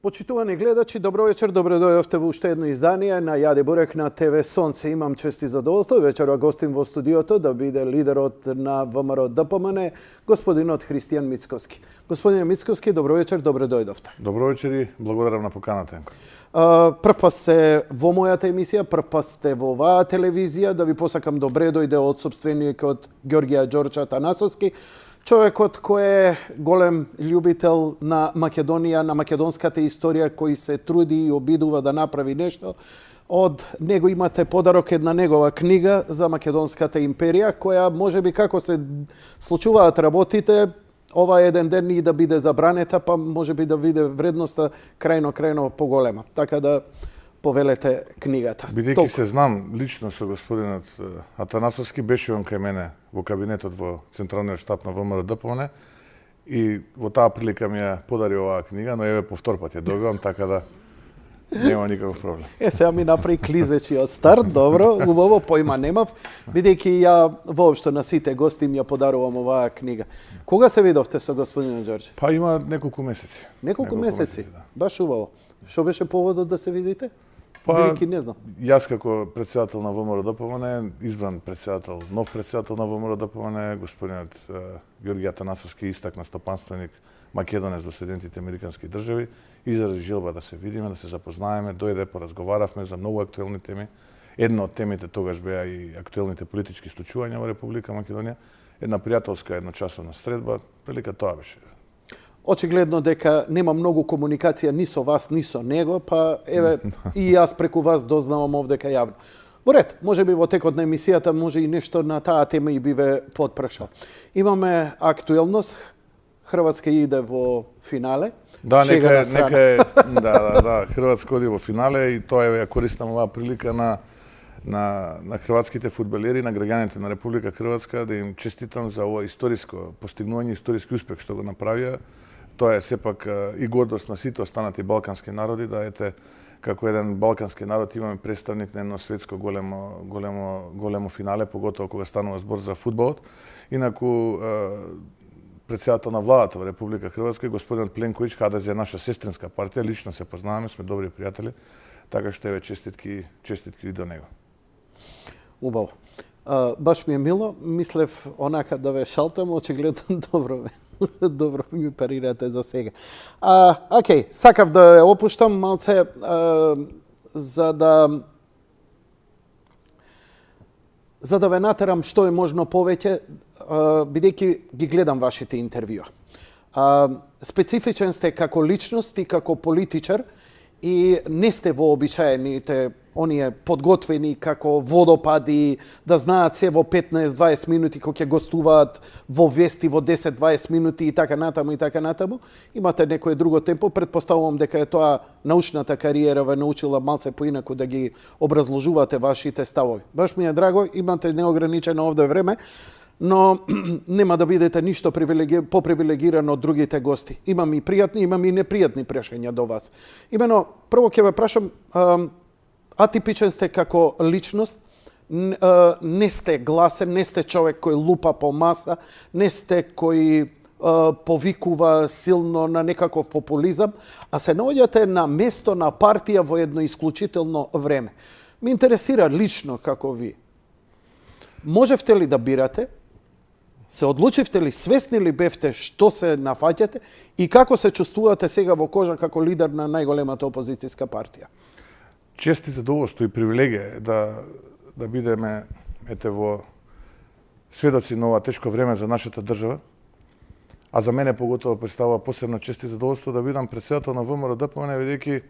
Почитувани гледачи, добро вечер, добро дојдовте во уште едно издание на Јаде Бурек на ТВ Сонце. Имам чест и задоволство вечерва гостим во студиото да биде лидерот на ВМРО ДПМН, господинот Христијан Мицковски. Господине Мицковски, добро вечер, добро дојдовте. Добро вечер и благодарам на поканата. Прв пат сте во мојата емисија, прв пат сте во оваа телевизија, да ви посакам добре дојде од собственикот Ѓорѓија Ѓорче Атанасовски, човекот кој е голем љубител на Македонија, на македонската историја, кој се труди и обидува да направи нешто. Од него имате подарок една негова книга за македонската империја, која можеби како се случуваат работите, ова еден ден и да биде забранета, па можеби да биде вредноста крајно поголема. Така да повелете книгата. Бидејќи се знам лично со господинот Атанасовски, беше он кај мене во кабинетот во Централниот штаб на ВМРО ДПМН и во таа прилика ми ја подари оваа книга, но еве по втор пат ја добивам, така да нема никаков проблем. Сега ми направи клизечи од старт, добро, убаво, појма немав, бидејќи ја воопшто на сите гости им ја подарувам оваа книга. Кога се видовте со господинот Ѓорче? Па има неколку месеци. Неколку месеци? Да. Баш убаво. Што беше поводот да се видите? Па, не знам. Јас како председател на ВМРО ДПМН, избран председател, нов председател на ВМРО ДПМН, господинот Ѓорѓи Атанасовски, истакна стопанственик, македонец во Соединетите Американски држави, изрази желба да се видиме, да се запознаеме, дојде, поразговаравме за многу актуелни теми. Една од темите тогаш беа и актуелните политички случувања во Република Македонија, една пријателска едночасовна средба, прилика тоа беше. Очигледно дека нема многу комуникација ни со вас, ни со него, па еве и јас преку вас дознавам овдека јавно. Во ред, можеби во текот на емисијата може и нешто на таа тема и би ве потпрашал. Имаме актуелност, Хрватска иде во финале. Да, нека Хрватска оди во финале и тоа ја користам оваа прилика на хрватските фудбалери, на граѓаните на Република Хрватска, да им честитам за ова историско постигнување, историски успех што го направија. Тоа е сепак и гордост на сите останати балкански народи, да ете како еден балкански народ имаме представник на едно светско големо финале, поготово кога станува збор за фудбалот. Инаку председател на владата во Република Хрватска, господин Пленковиќ, ХДЗ е наша сестринска партија, лично се познаваме, сме добри пријатели, така што еве честитки и до него. Убаво. Баш ми е мило, мислев онака да ве шалтам, очигледно добро ми парирате за сега. Окей, сакав да ја опуштам малце за да ве натерам што е можно повеќе, бидејќи ги гледам вашите интервјуа. Специфичен сте како личност и како политичар и не сте вообичаените оние подготвени како водопади, да знаат се во 15-20 минути кога ќе гостуваат во вести во 10-20 минути и така натаму. Имате некое друго темпо, предпоставувам дека е тоа научната кариера ве научила малце поинаку да ги образложувате вашите ставови. Баш ми е драго, имате неограничено овде време, но нема да бидете ништо попривилегирано од другите гости. Имам и пријатни, имам и непријатни прашања до вас. Имено, прво ќе ве прашам, атипичен сте како личност, не сте гласен, не сте човек кој лупа по маса, не сте кој повикува силно на некаков популизам, а се наоѓате на место на партија во едно исклучително време. Ме интересира лично како ви. Можевте ли да бирате? Се одлучивте ли, свесни ли бевте што се нафаќате и како се чувствувате сега во кожа како лидер на најголемата опозицијска партија? Чест и задоволство и привилегија да бидеме во сведоци на ова тешко време за нашата држава. А за мене поготово представува посебна чест и задоволство да бидам председател на ВМРО ДПМН, бидејќи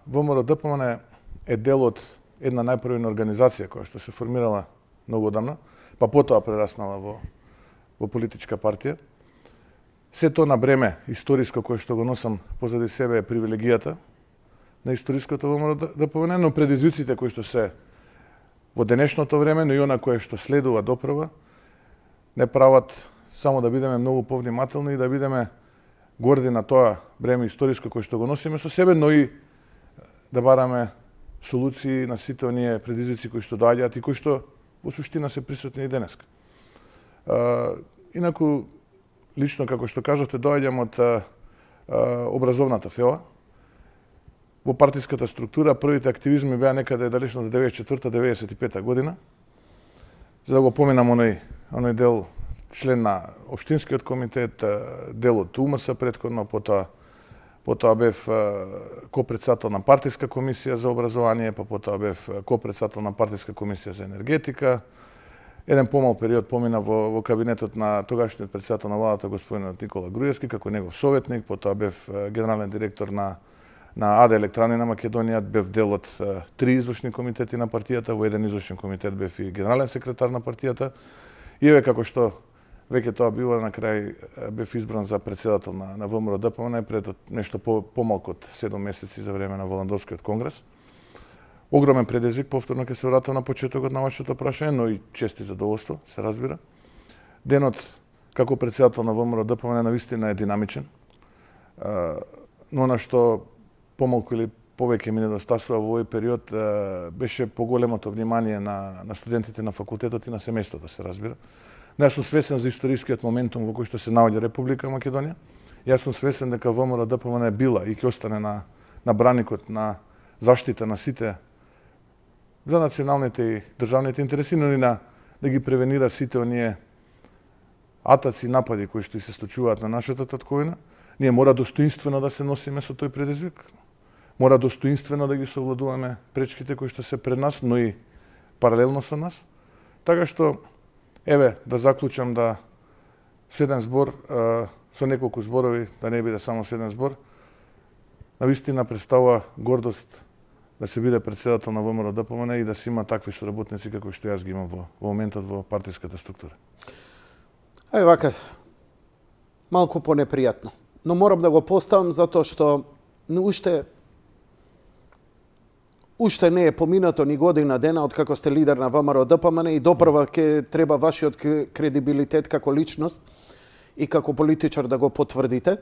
ВМРО ДПМН е дел од една најпрвина организација која што се формирала многу одамна, па потоа прераснала во политичка партија. Се тоа на бреме историско кое што го носам позади себе е привилегијата на историското ВМРО ДПМН, но предизвиците кои што се во денешното време, но и она кое што следува доправа, не прават само да бидеме многу повнимателни и да бидеме горди на тоа бреме историско кое што го носиме со себе, но и да бараме солуции на сите оние предизвици кои што доаѓаат и кои што во суштина се присутни и денеска. Инаку, лично, како што кажавте, доаѓам од образовната фела. Во партиската структура првите активизми беа некаде далечната 94-95 година. За да го поминам оној дел член на Општинскиот комитет, дел од УМС претходно, потоа бев копредседател на партиска комисија за образование, потоа бев копредседател на партиска комисија за енергетика. Еден помал период помина во кабинетот на тогашниот председател на владата господинот Никола Груевски како негов советник, потоа бев генерален директор на АД Електрани на Македонија, бев дел од 3 извршни комитети на партијата, во еден извршен комитет бев и генерален секретар на партијата. И еве како што веќе тоа било, на крај бев избран за председател на ВМРО ДПМН пред нешто помалку од 7 месеци за време на Воландовскиот конгрес. Огромен предизвик, повторно ќе се вратам на почетокот на вашето прашање, но и чест и задоволство, се разбира. Денот како председател на ВМРО ДПМН навистина е динамичен. Но она што помалку или повеќе ми недостасува во овој период беше поголемото внимание на студентите на факултетот и на семејството, се разбира. Но јас сум свесен за историскиот моментум во кој што се наоѓа Република Македонија. Јас сум свесен дека ВМРО ДПМН била и ќе остане на браникот на заштита на сите за националните и државните интереси, но и да ги превенира сите оние атаци и напади кои што и се случуваат на нашата татковина. Ние мора достоинствено да се носиме со тој предизвик. Мора достоинствено да ги совладуваме пречките кои што се пред нас, но и паралелно со нас. Така што, еве, да заклучам да со еден збор, со неколку зборови, да не биде само со еден збор, навистина представува гордост да се биде председател на ВМРО ДПМН и да се има такви соработници како што јас ги имам во моментот во партиската структура. Ај вака, малку понепријатно. Но морам да го поставам затоа што уште не е поминато ни година дена од како сте лидер на ВМРО ДПМН и допрва ќе треба вашиот кредибилитет како личност и како политичар да го потврдите.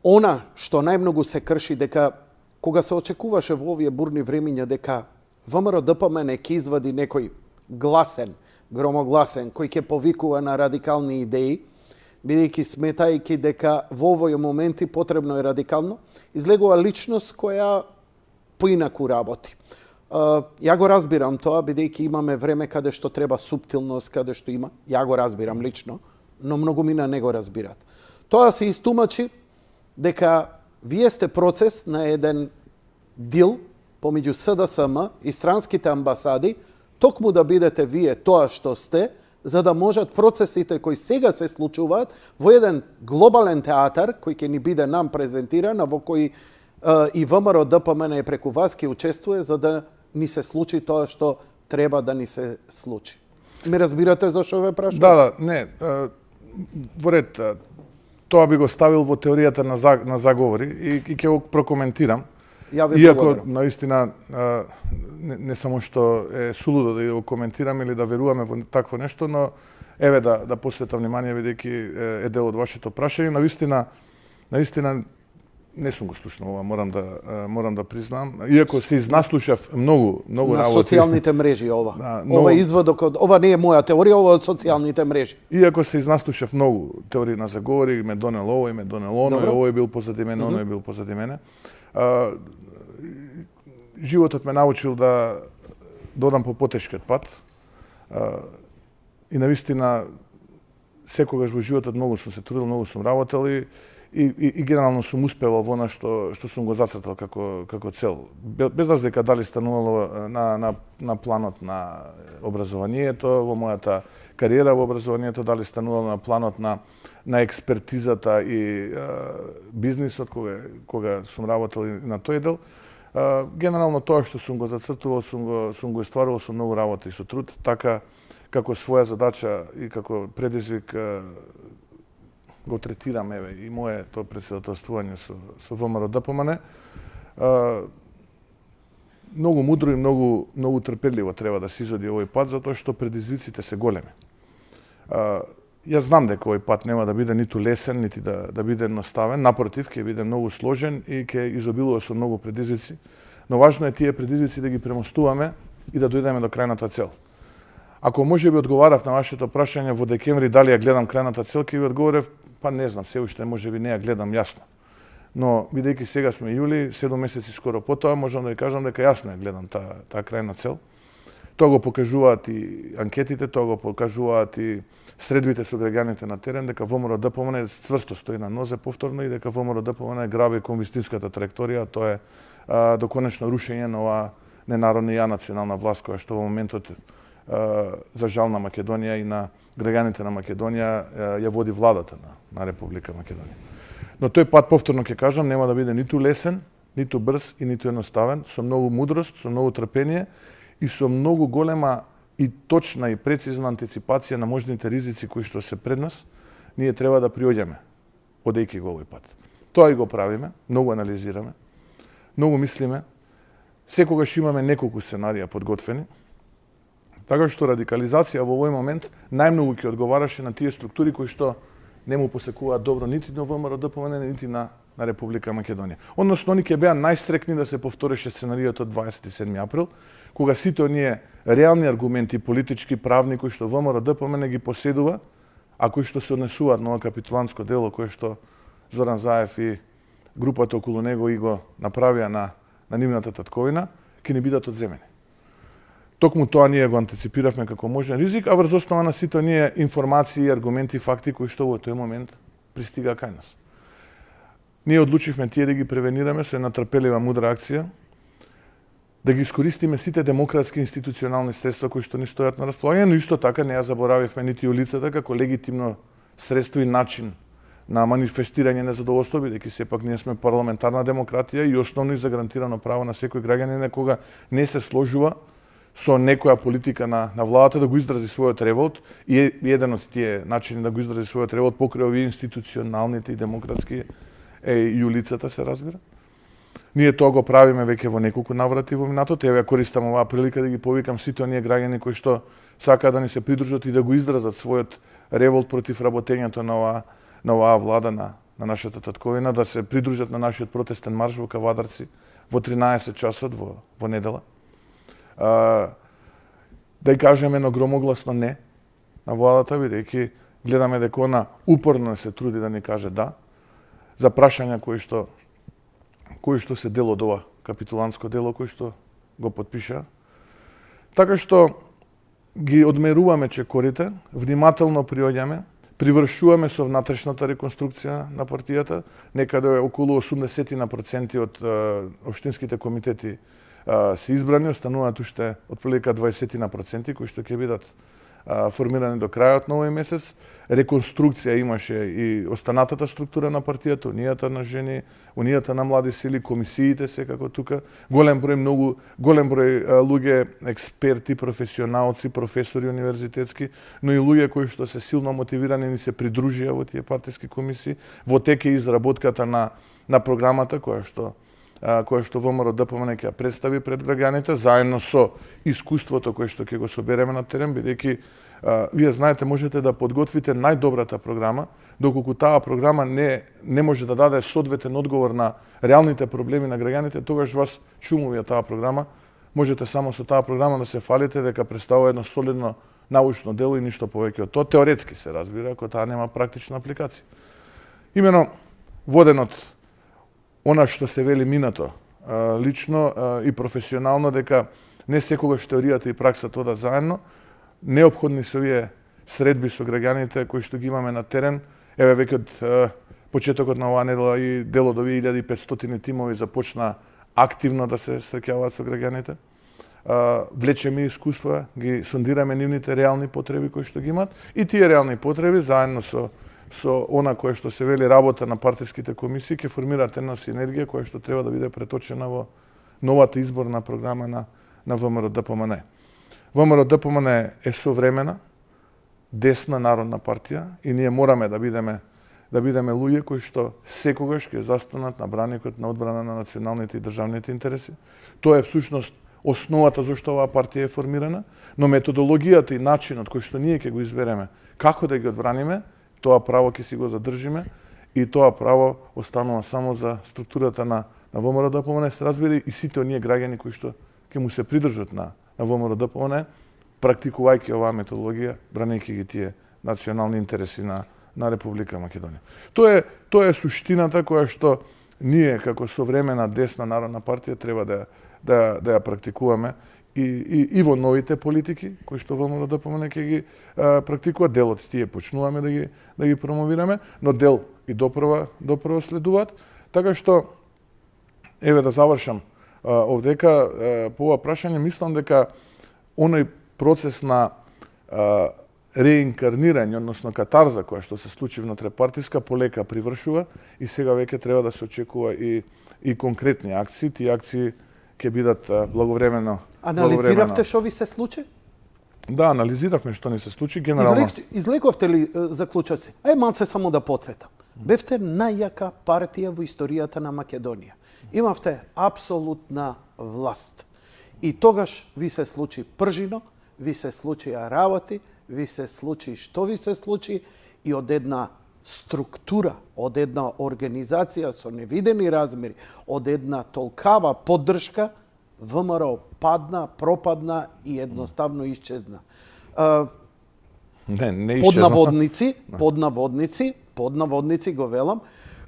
Она што најмногу се крши дека кога се очекуваше во овие бурни времиња дека ВМРО ДПМН ќе извади некој гласен, громогласен, кој ќе повикува на радикални идеи, бидејќи сметајќи дека во овој моменти потребно е радикално, излегува личност која поинаку работи. Ја го разбирам тоа, бидејќи имаме време каде што треба суптилност, каде што има. Ја го разбирам лично, но многумина не го разбираат. Тоа се истумачи дека вие сте процес на еден дил помеѓу СДСМ и странските амбасади, токму да бидете вие тоа што сте, за да можат процесите кои сега се случуваат во еден глобален театар, кој ќе ни биде нам презентиран, во кој и ВМРО ДПМН е преку вас ќе учествува, за да ни се случи тоа што треба да ни се случи. Ми разбирате зашто ве прашам? Да, не. Во ред, тоа би го ставил во теоријата на заговори и ќе го прокоментирам. Иако наистина не само што е сулудо да го коментирам или да веруваме во такво нешто, но еве да посветам внимание бидејќи е дел од вашето прашање. Наистина не сум го слушнал ова, морам да признам. Иако се изнаслушав многу на работи. На социјалните мрежи ова. Ова изводок ова не е моја теорија, ова од социјалните мрежи. Иако се изнаслушав многу теории на заговори, ме донел ово и ме донел оно, овој бил позади мене, оној бил позади мене. Животот ме научил да додам по потешкиот пат. И навистина секогаш во животот многу сум се трудил, многу сум работел и генерално сум успевал во она што сум го зацртал како цел. Без разлика дали станувало на планот на образованието, во мојата кариера во образованието, дали станувало на планот на експертизата и бизнисот кога сум работел на тој дел. Генерално тоа што сум го зацртувал, сум го стварувал со многу работа и со труд, така како своја задача и како предизвик го третирам и моето председателствување со ВМРО ДПМН. Многу мудро и многу трпеливо треба да се изоди овој пат, затоа што предизвиците се големи. Јас знам дека овој пат нема да биде ниту лесен, нити да биде едноставен, напротив, ќе биде многу сложен и ќе изобилува со многу предизвици, но важно е тие предизвици да ги премостуваме и да дојдеме до крајната цел. Ако може би одговарав на вашето прашање во декември дали ја гледам крајната цел, ќе ви одговорев па не знам, се уште можеби не ја гледам јасно. Но бидејќи сега сме јули, 7 месеци скоро потоа, можам да ви кажам дека јасно ја гледам таа крајна цел. Тоа го покажуваат и анкетите, тоа го покажуваат и средбите со граѓаните на терен, дека ВМРО-ДПМН цврсто стои на нозе повторно и дека ВМРО-ДПМН граби кон вистинската траекторија, тоа е до конечно рушење на оваа ненародна и национална власт која што во моментот за жал на Македонија и на граѓаните на Македонија ја води владата на Република Македонија. Но тој пат, повторно ќе кажам, нема да биде ниту лесен, ниту брз и ниту едноставен, со многу мудрост, со многу трпение и со многу голема и точна и прецизна антиципација на можните ризици кои што се пред нас, ние треба да приоѓаме, одејќи го овој пат. Тоа и го правиме, многу анализираме, многу мислиме, секогаш имаме неколку сценарија подготвени, така што радикализација во овој момент најмногу ќе одговараше на тие структури кои што не му посекуваат добро нити на ВМРО-ДПМН, нити на Република Македонија. Односно, они ќе беа најстрекни да се повтореше сценаријата од 27 април, кога сите оние реални аргументи, политички, правни, кои што ВМРО-ДПМН ги поседува, а кои што се однесуваат на ова капитулантско дело, кое што Зоран Заев и групата околу него и го направија на нивната татковина, ќе не бидат одземени. Токму тоа ние го антиципиравме како можен ризик, а врз основа на сите оние информации, аргументи, факти кои што во тој момент пристига кај нас. Ние одлучивме тие да ги превенираме со една трпелива мудра акција, да ги искористиме сите демократски институционални средства кои што ни стојат на располагање, но исто така не ја заборавивме нити улицата како легитимно средство и начин на манифестирање незадоволство, бидејќи сепак ние сме парламентарна демократија и основно и загарантирано право на секој граѓанин кога не се сложува со некоја политика на владата да го изрази својот револт и еден од тие начини да го изрази својот револт покрај овие институционалните и демократски и улицата, се разбира. Ние тоа го правиме веќе во неколку наврати во минатото. Ја користам оваа прилика да ги повикам сите оние граѓани кои што сакаат да ни се придружат и да го изразат својот револт против работењето на оваа влада на нашата татковина, да се придружат на нашиот протестен марш во Кавадарци во 13 часот во недела. Да ја кажеме едно громогласно не на владата, бидејќи гледаме дека она упорно се труди да ни каже да за прашања кои што се дел од ова капитулантско дело кој што го подпиша. Така што ги одмеруваме чекорите, внимателно приоѓаме, привршуваме со внатрешната реконструкција на партијата, некаде околу 80% од општинските комитети се избрани, остануваат уште отприлика 20% кои што ќе бидат формирани до крајот на овој месец. Реконструкција имаше и останатата структура на партијата, унијата на жени, унијата на млади сили, комисиите секако тука, голем број луѓе, експерти, професионалци, професори универзитетски, но и луѓе кои што се силно мотивирани и се придружија во тие партиски комисии, во теке изработката на програмата која што ВМРО-ДПМН ќе представи пред граѓаните, заедно со искуството кое што ќе го собереме на терен, бидејќи вие знаете, можете да подготвите најдобрата програма, доколку таа програма не може да даде соодветен одговор на реалните проблеми на граѓаните, тогаш вас чумува таа програма. Можете само со таа програма да се фалите дека представува едно солидно научно дело и ништо повеќе од тоа. Теоретски се разбира, ако таа нема практична апликација. Имено, воден од она што се вели минато, лично и професионално, дека не секогаш теоријата и праксата одат заедно, неопходни се овие средби со граѓаните кои што ги имаме на терен. Еве веќе од почетокот на оваа недела и дел од овие 1500 тимови започна активно да се среќаваат со граѓаните. Влечеме искуства, ги сондираме нивните реални потреби кои што ги имаат и тие реални потреби заедно со она кое што се вели работа на партиските комисии ќе формираат една синергија која што треба да биде преточена во новата изборна програма на ВМРО-ДПМН. ВМРО-ДПМН е современа, десна народна партија и ние мораме да бидеме луѓе кои што секогаш ќе застанат на браникот на одбрана на националните и државните интереси. Тоа е всушност основата зашто оваа партија е формирана, но методологијата и начинот кој што ние ќе го избереме како да ги одбраниме, тоа право ќе си го задржиме и тоа право останува само за структурата на ВМРО-ДПМН, се разбира и сите оние граѓани кои што ќе му се придржат на ВМРО-ДПМН, практикувајќи оваа методологија, бранејќи ги тие национални интереси на на Република Македонија. Тоа е суштината која што ние како современа десна народна партија треба да ја практикуваме и во новите политики кои што ВМРО-ДПМН ќе ги практикува. Дел од тие почнуваме да ги промовираме, но дел и допрва следуваат. Така што еве да завршам овдека по ова прашање, мислам дека оној процес на реинкарнирање, односно катарза која што се случи внатре партиска, полека привршува и сега веќе треба да се очекува и конкретни акции. Тие акции ќе бидат благовремено. Анализиравте што ви се случи? Да, анализиравме што ни се случи генерално. Излековте ли заклучоци? Малце само да подсетам. Бевте најјака партија во историјата на Македонија. Имавте апсолутна власт. И тогаш ви се случи пржино, ви се случија работи, ви се случи што ви се случи и од една структура, од една организација со невидени размери, од една толкава поддршка, ВМРО падна, пропадна и едноставно исчезна. Не под наводници го велам,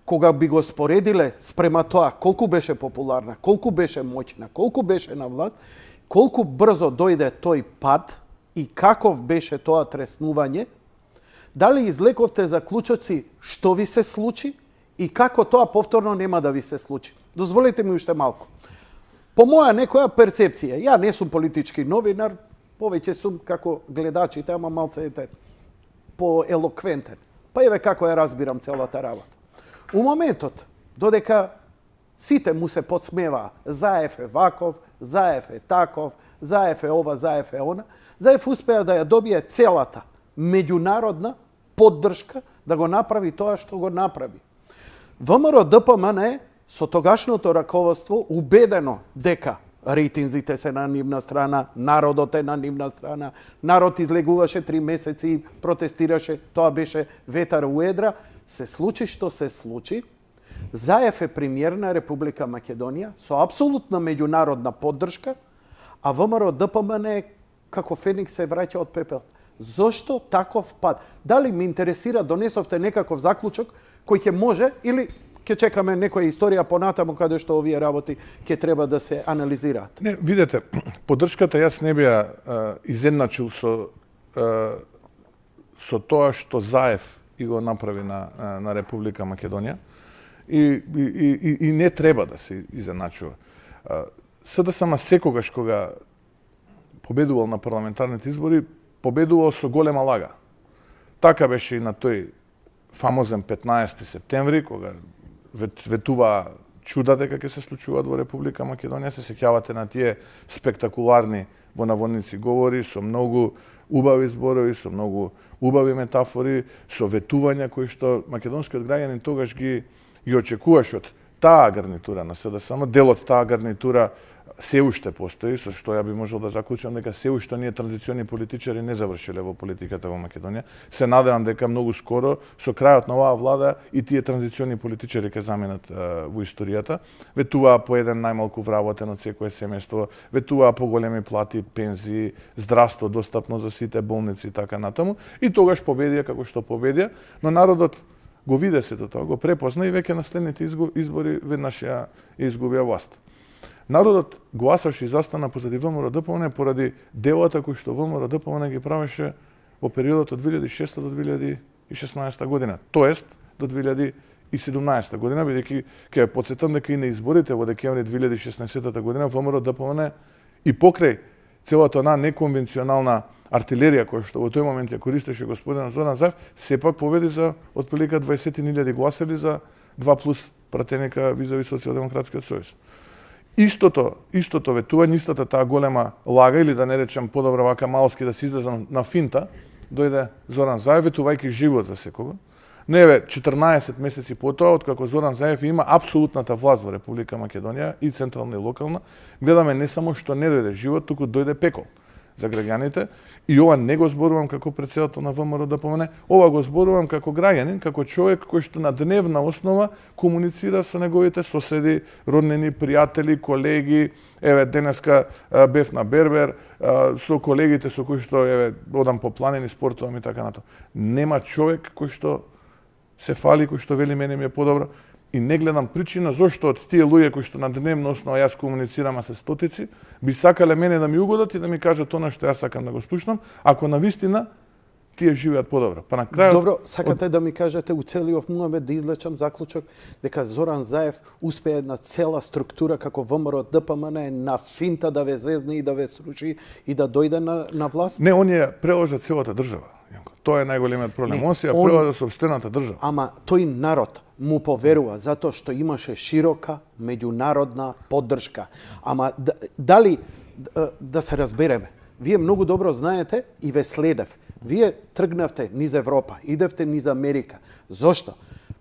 кога би го споредиле спрема тоа колку беше популарна, колку беше моќна, колку беше на власт, колку брзо дојде тој пад и каков беше тоа треснување, дали излековте заклучоци што ви се случи и како тоа повторно нема да ви се случи. Дозволете ми уште малку. По моја некоја перцепција, ја не сум политички новинар, повеќе сум како гледачите, ама малце поелоквентен. Па еве како ја разбирам целата работа. У моментот додека сите му се подсмеваа, Заев е ваков, Заев е таков, Заев е ова, Заев е она, Заев успеа да ја добие целата меѓународна поддршка да го направи тоа што го направи. ВМРО-ДПМН со тогашното раководство убедено дека рейтинзите се на нивна страна, народот е на нивна страна, народ излегуваше 3 месеци, протестираше, тоа беше ветар у едра, се случи што се случи. Заев е премиер на Република Македонија со апсолутна меѓународна поддршка, а ВМРО-ДПМН како феникс се враќа од пепел. Зошто таков пад? Дали ме интересира, донесовте некаков заклучок кој ќе може или ќе чекаме некоја историја понатаму каде што овие работи ќе треба да се анализираат? Не, видете, поддршката јас не би ја изедначил со тоа што Заев и го направи на Република Македонија и не треба да се изедначува. СДСМ секогаш кога победувал на парламентарните избори, победувал со голема лага. Така беше и на тој фамозен 15 септември, кога ветуваа чуда дека ќе се случуваат во Република Македонија. Се сеќавате на тие спектакуларни во наводници говори со многу убави зборови, со многу убави метафори, со ветувања кои што македонскиот граѓанин тогаш ги очекуваше од таа гарнитура на СДСМ. Дел од таа гарнитура се уште постои, со што ја би можел да заклучам дека се уште ние транзициони политичари не завршиле во политиката во Македонија. Се надевам дека многу скоро, со крајот на оваа влада, и тие транзициони политичари ќе заменат во историјата. Ветуваа по еден најмалку вработен од секое семејство, ветуваа поголеми плати, пензии, здравство достапно за сите, болници и така натаму. И тогаш победија како што победија, но народот го виде сето тоа, го препозна и веќе на следните избори веднаш ја изгубија власт. Народот гласаше и застана позади ВМРО-ДПМН поради делата кои што ВМРО-ДПМН ги правеше во периодот од 2006 до 2016 година, тоест до 2017 година, бидејќи ќе потсетам дека и на изборите во декември 2016 година ВМРО-ДПМН и покрај целата она неконвенционална артилерија која што во тој момент ја користеше господин Зоран Заев, сепак победи за отприлика 20.000 гласали за 2+ пратеника визави Социјалдемократскиот сојуз. Истото ветување, истата таа голема лага, или да не речем подобро вака малски да се излезам на финта, дојде Зоран Заев ветувајќи живот за секого. Но еве 14 месеци потоа, откако Зоран Заев има апсолутната власт во Република Македонија и централна и локална, гледаме не само што не дојде живот, туку дојде пекол за граѓаните. И ова не го зборувам како претседател на ВМРО-ДПМН, ова го зборувам како граѓанин, како човек кој што на дневна основа комуницира со неговите соседи, роднини, пријатели, колеги. Еве денеска бев на бербер со колегите со кои што еве одам по планини, спортувам и така натаму. Нема човек кој што се фали кој што вели мене ми е подобро и не гледам причина зошто од тие луѓе кои што на дневна основа јас комуницирам се стотици, би сакале мене да ми угодат и да ми кажат она што јас сакам да го слушнам, ако навистина тие живеат подобро. Па на крајот Добро, сакате да ми кажете у целиот муабет да излечам заклучок дека Зоран Заев успее една цела структура како ВМРО ДПМН на финта да ве зезне и да ве сруши и да дојде на власт? Не, он ја преложа целата држава. Тоа е најголемиот проблем. Он се ја преложа сопствената држава. Ама тој народ му поверува затоа што имаше широка меѓународна поддршка. Ама дали да се разбереме, вие многу добро знаете и ве следев. Вие тргнавте низ Европа, идевте низ Америка. Зошто?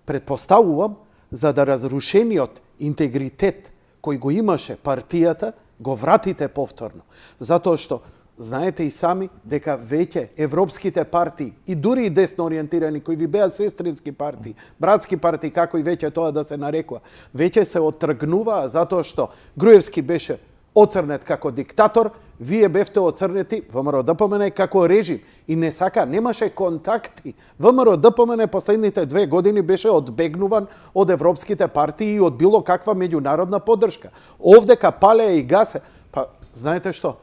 Предпоставувам за да разрушениот интегритет кој го имаше партијата го вратите повторно. Затоа што знаете и сами дека веќе европските партии и дури и десно ориентирани кои ви беа сестрински партии, братски партии како и веќе тоа да се нарекува, веќе се оттргнуваа затоа што Груевски беше оцрнет како диктатор, вие бевте оцрнети ВМРО ДПМН како режим и не сака, немаше контакти. ВМРО ДПМН последните 2 години беше одбегнуван од европските партии и од било каква меѓународна поддршка. Овдека палеа и гасе. Па знаете што?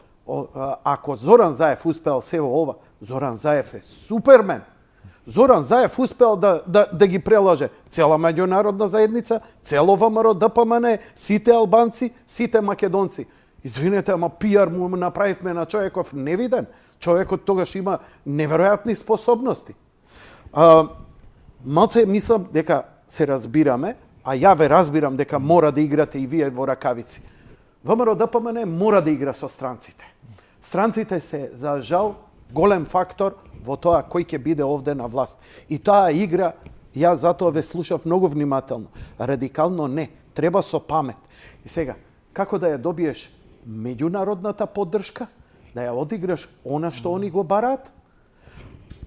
Ако Зоран Заев успел се ова, Зоран Заев е супермен. Зоран Заев успел да ги прелаже цела меѓународна заедница, цело ВМРО ДПМН, сите албанци, сите македонци. Извинете, ама пиар му направивме на човеков невиден. Човекот тогаш има неверојатни способности. Малце мислам дека се разбираме, а ја ве разбирам дека мора да играте и вие во ракавици. ВМРО ДПМН мора да игра со странците. Странците се, за жал, голем фактор во тоа кој ќе биде овде на власт. И таа игра, ја затоа ве слушав многу внимателно. Радикално не, треба со памет. И сега, како да ја добиеш меѓународната поддршка, да ја одиграш она што они го бараат,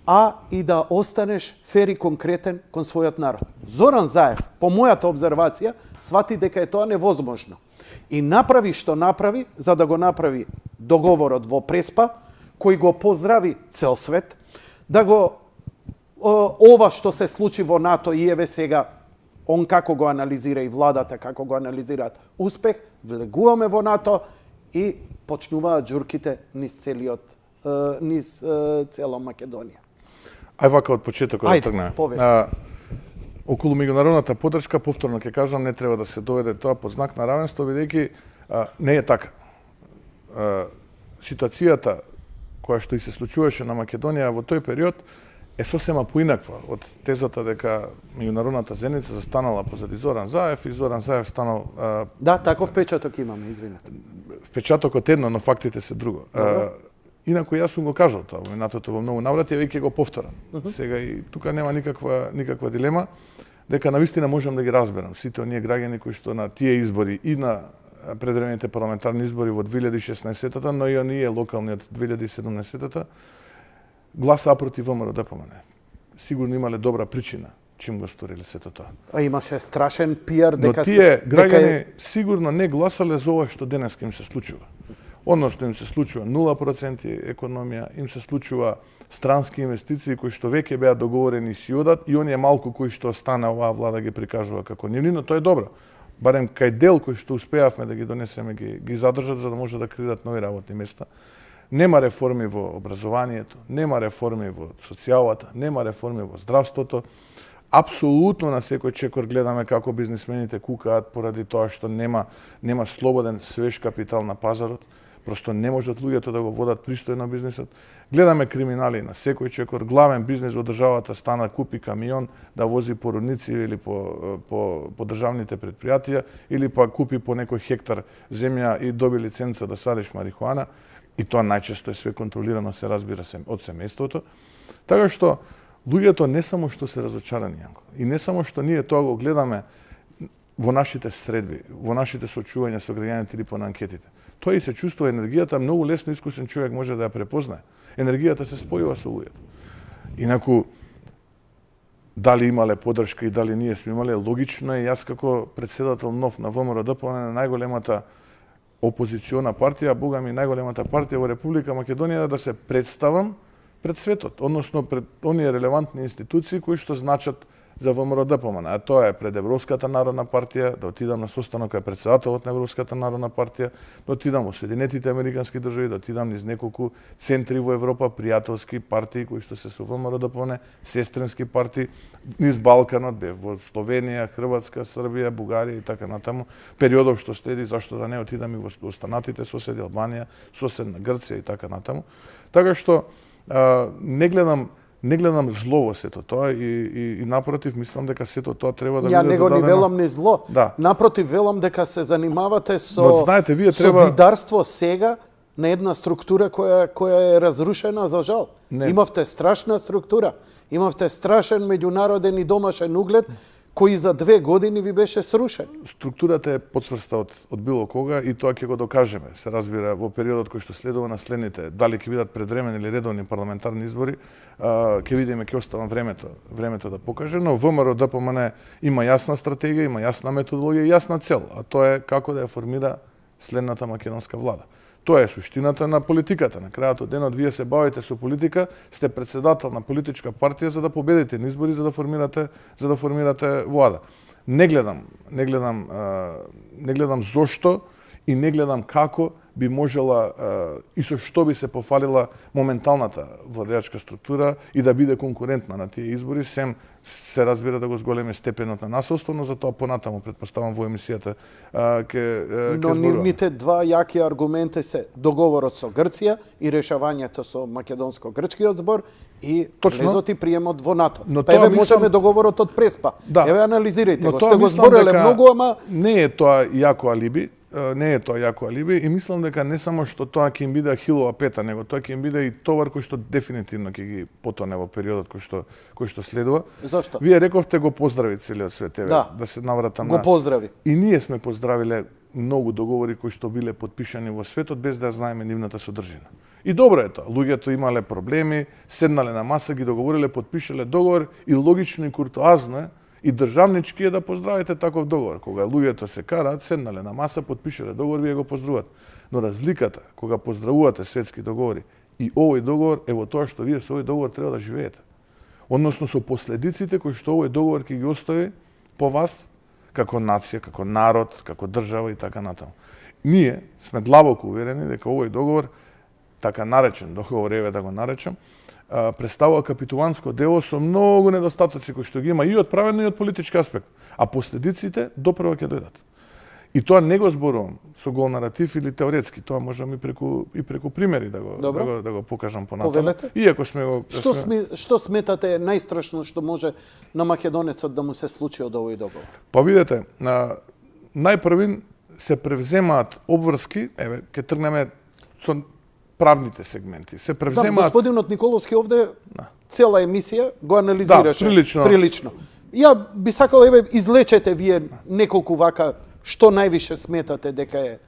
а и да останеш фер и конкретен кон својот народ. Зоран Заев, по мојата обзервација, свати дека е тоа невозможно. И направи што направи, за да го направи договорот во Преспа, кој го поздрави цел свет, да го ова што се случи во НАТО и еве сега он како го анализира и владата како го анализираат успех, влегуваме во НАТО и почнуваат џурките низ цела Македонија. Ај вака од почетокот да тргнеме. Околу меѓународната поддршка, повторно ќе кажам, не треба да се доведе тоа под знак на равенство, бидејќи не е така. Ситуацијата која што и се случуваше на Македонија во тој период е сосема поинаква од тезата дека меѓународната заедница застанала позади Зоран Заев и Зоран Заев станал... Да, таков впечаток имаме, извинете. Впечатокот едно, но фактите се друго. Инаку јас сум го кажал тоа во минатото во многу наврати, и веќе го повторам. Сега и тука нема никаква дилема, дека навистина можам да ги разберам сите оние граѓани кои што на тие избори и на предредените парламентарни избори во 2016-та, но и оние локални од 2017-та, гласаа против ВМРО ДПМН. Сигурно имале добра причина чим го сториле сето тоа. А имаше страшен пиар дека... Но тие граѓани сигурно не гласале за ова што денеска им се случува. Односно им се случува 0% економија, им се случува странски инвестиции кои што веќе беа договорени си одат и оние малку кои што остана оваа влада ги прикажува како нивни, но тоа е добро. Барем кај дел кои што успеавме да ги донесеме ги задржат за да може да креират нови работни места. Нема реформи во образованието, нема реформи во социјалата, нема реформи во здравството. Апсолутно на секој чекор гледаме како бизнисмените кукаат поради тоа што нема слободен свеж капитал на пазарот. Просто не можат луѓето да го водат пристојно бизнисот. Гледаме криминали на секој чекор. Главен бизнис во државата стана купи камион да вози породници или по државните предпријатија или па купи по некој хектар земја и доби лиценца да садиш марихуана. И тоа најчесто е све контролирано, се разбира се од семејството. Така што луѓето не само што се разочарани, Јанко, и не само што ние тоа го гледаме во нашите средби, во нашите сочувања со граѓаните или по анкетите. Тоа и се чувствува енергијата, многу лесно искусен човек може да ја препознае. Енергијата се спојува со луѓето. Инаку, дали имале поддршка и дали ние сме имале, логично е, јас како председател нов на ВМРО ДПМН, најголемата опозициона партија, бога ми најголемата партија во Република Македонија, да се представам пред светот, односно пред оние релевантни институции кои што значат за ВМРО-ДПМН, а тоа е пред Европската народна партија, да отидам на состанок кај претседателот на Европската народна партија, да отидам во Соединетите американски држави, да отидам низ неколку центри во Европа, пријателски партии кои што се со ВМРО-ДПМН, сестрински партии, низ Балканот, бев во Словенија, Хрватска, Србија, Бугарија и така натаму. Периодов што следи, зашто да не отидам и во останатите соседи, Албанија, соседна Грција и така натаму. Така што не гледам зло во сето тоа и напротив мислам дека сето тоа треба да биде додадено. Ја него ни велам ни зло. Да. Напротив велам дека се занимавате со Но, знаете, вие треба зидарство сега на една структура која е разрушена за жал. Не. Имавте страшна структура. Имавте страшен меѓународен и домашен углед кој за 2 години ви беше срушен. Структурата е подсврста од било кога и тоа ќе го докажеме. Се разбира во периодот кој што следува на следните, дали ќе бидат предвремени или редовни парламентарни избори, ќе видиме, ќе оставам времето да покаже, но ВМРО-ДПМН има јасна стратегија, има јасна методологија и јасна цел, а тоа е како да ја формира следната македонска влада. Тоа е суштината на политиката. На крајот од денот вие се бавите со политика, сте председател на политичка партија за да победите на избори, за да формирате влада. Не гледам зошто и не гледам како би можела и со што би се пофалила моменталната владеачка структура и да биде конкурентна на тие избори, сем се разбира да го зголеми степенот на насилство, но за тоа понатаму предпоставам во емисијата ќе зборуваме. Но нивните два јаки аргументи се договорот со Грција и решавањето со македонско-грчкиот збор и влезот и приемот во НАТО. Па еве можеме договорот од Преспа. Да. Еве анализирајте го. Сте го збореле многу, ама не е тоа јако алиби. И мислам дека не само што тоа ќе им биде Ахилова пета, него тоа ќе им биде и товар кој што дефинитивно ќе ги потоне во периодот кој што следува. Зошто? Вие рековте го поздрави целиот свет, да се навратам го поздрави. И ние сме поздравиле многу договори кои што биле потпишани во светот без да знаеме нивната содржина. И добро е тоа. Луѓето имале проблеми, седнале на маса, ги договориле, потпишале договор и логично и куртоазно е и државнички е да поздравите таков договор. Кога луѓето се караат, седнале на маса, потпишале договор, вие го поздравувате. Но разликата кога поздравувате светски договори и овој договор е во тоа што вие со овој договор треба да живеете. Односно со последиците кои што овој договор ќе ги остави по вас како нација, како народ, како држава и така натаму. Ние сме длабоко уверени дека овој договор, така наречен договор, еве да го наречам, представува капитулантско дело со многу недостатоци кои што ги има и од правен и од политички аспект. А последиците допрва ќе дојдат. И тоа не го зборувам со гол наратив или теоретски, тоа можам и преку примери да го покажам понатаму. Иако сме го Што сметате е најстрашно што може на македонецот да му се случи од овој договор? Па видете, најпрвин се превземаат обврски, еве ќе тргнеме со правните сегменти. Се превземаат. Да, господинот Николовски овде цела емисија го анализираше прилично. Ја би сакал еве излечете вие неколку вака што највише сметате дека е.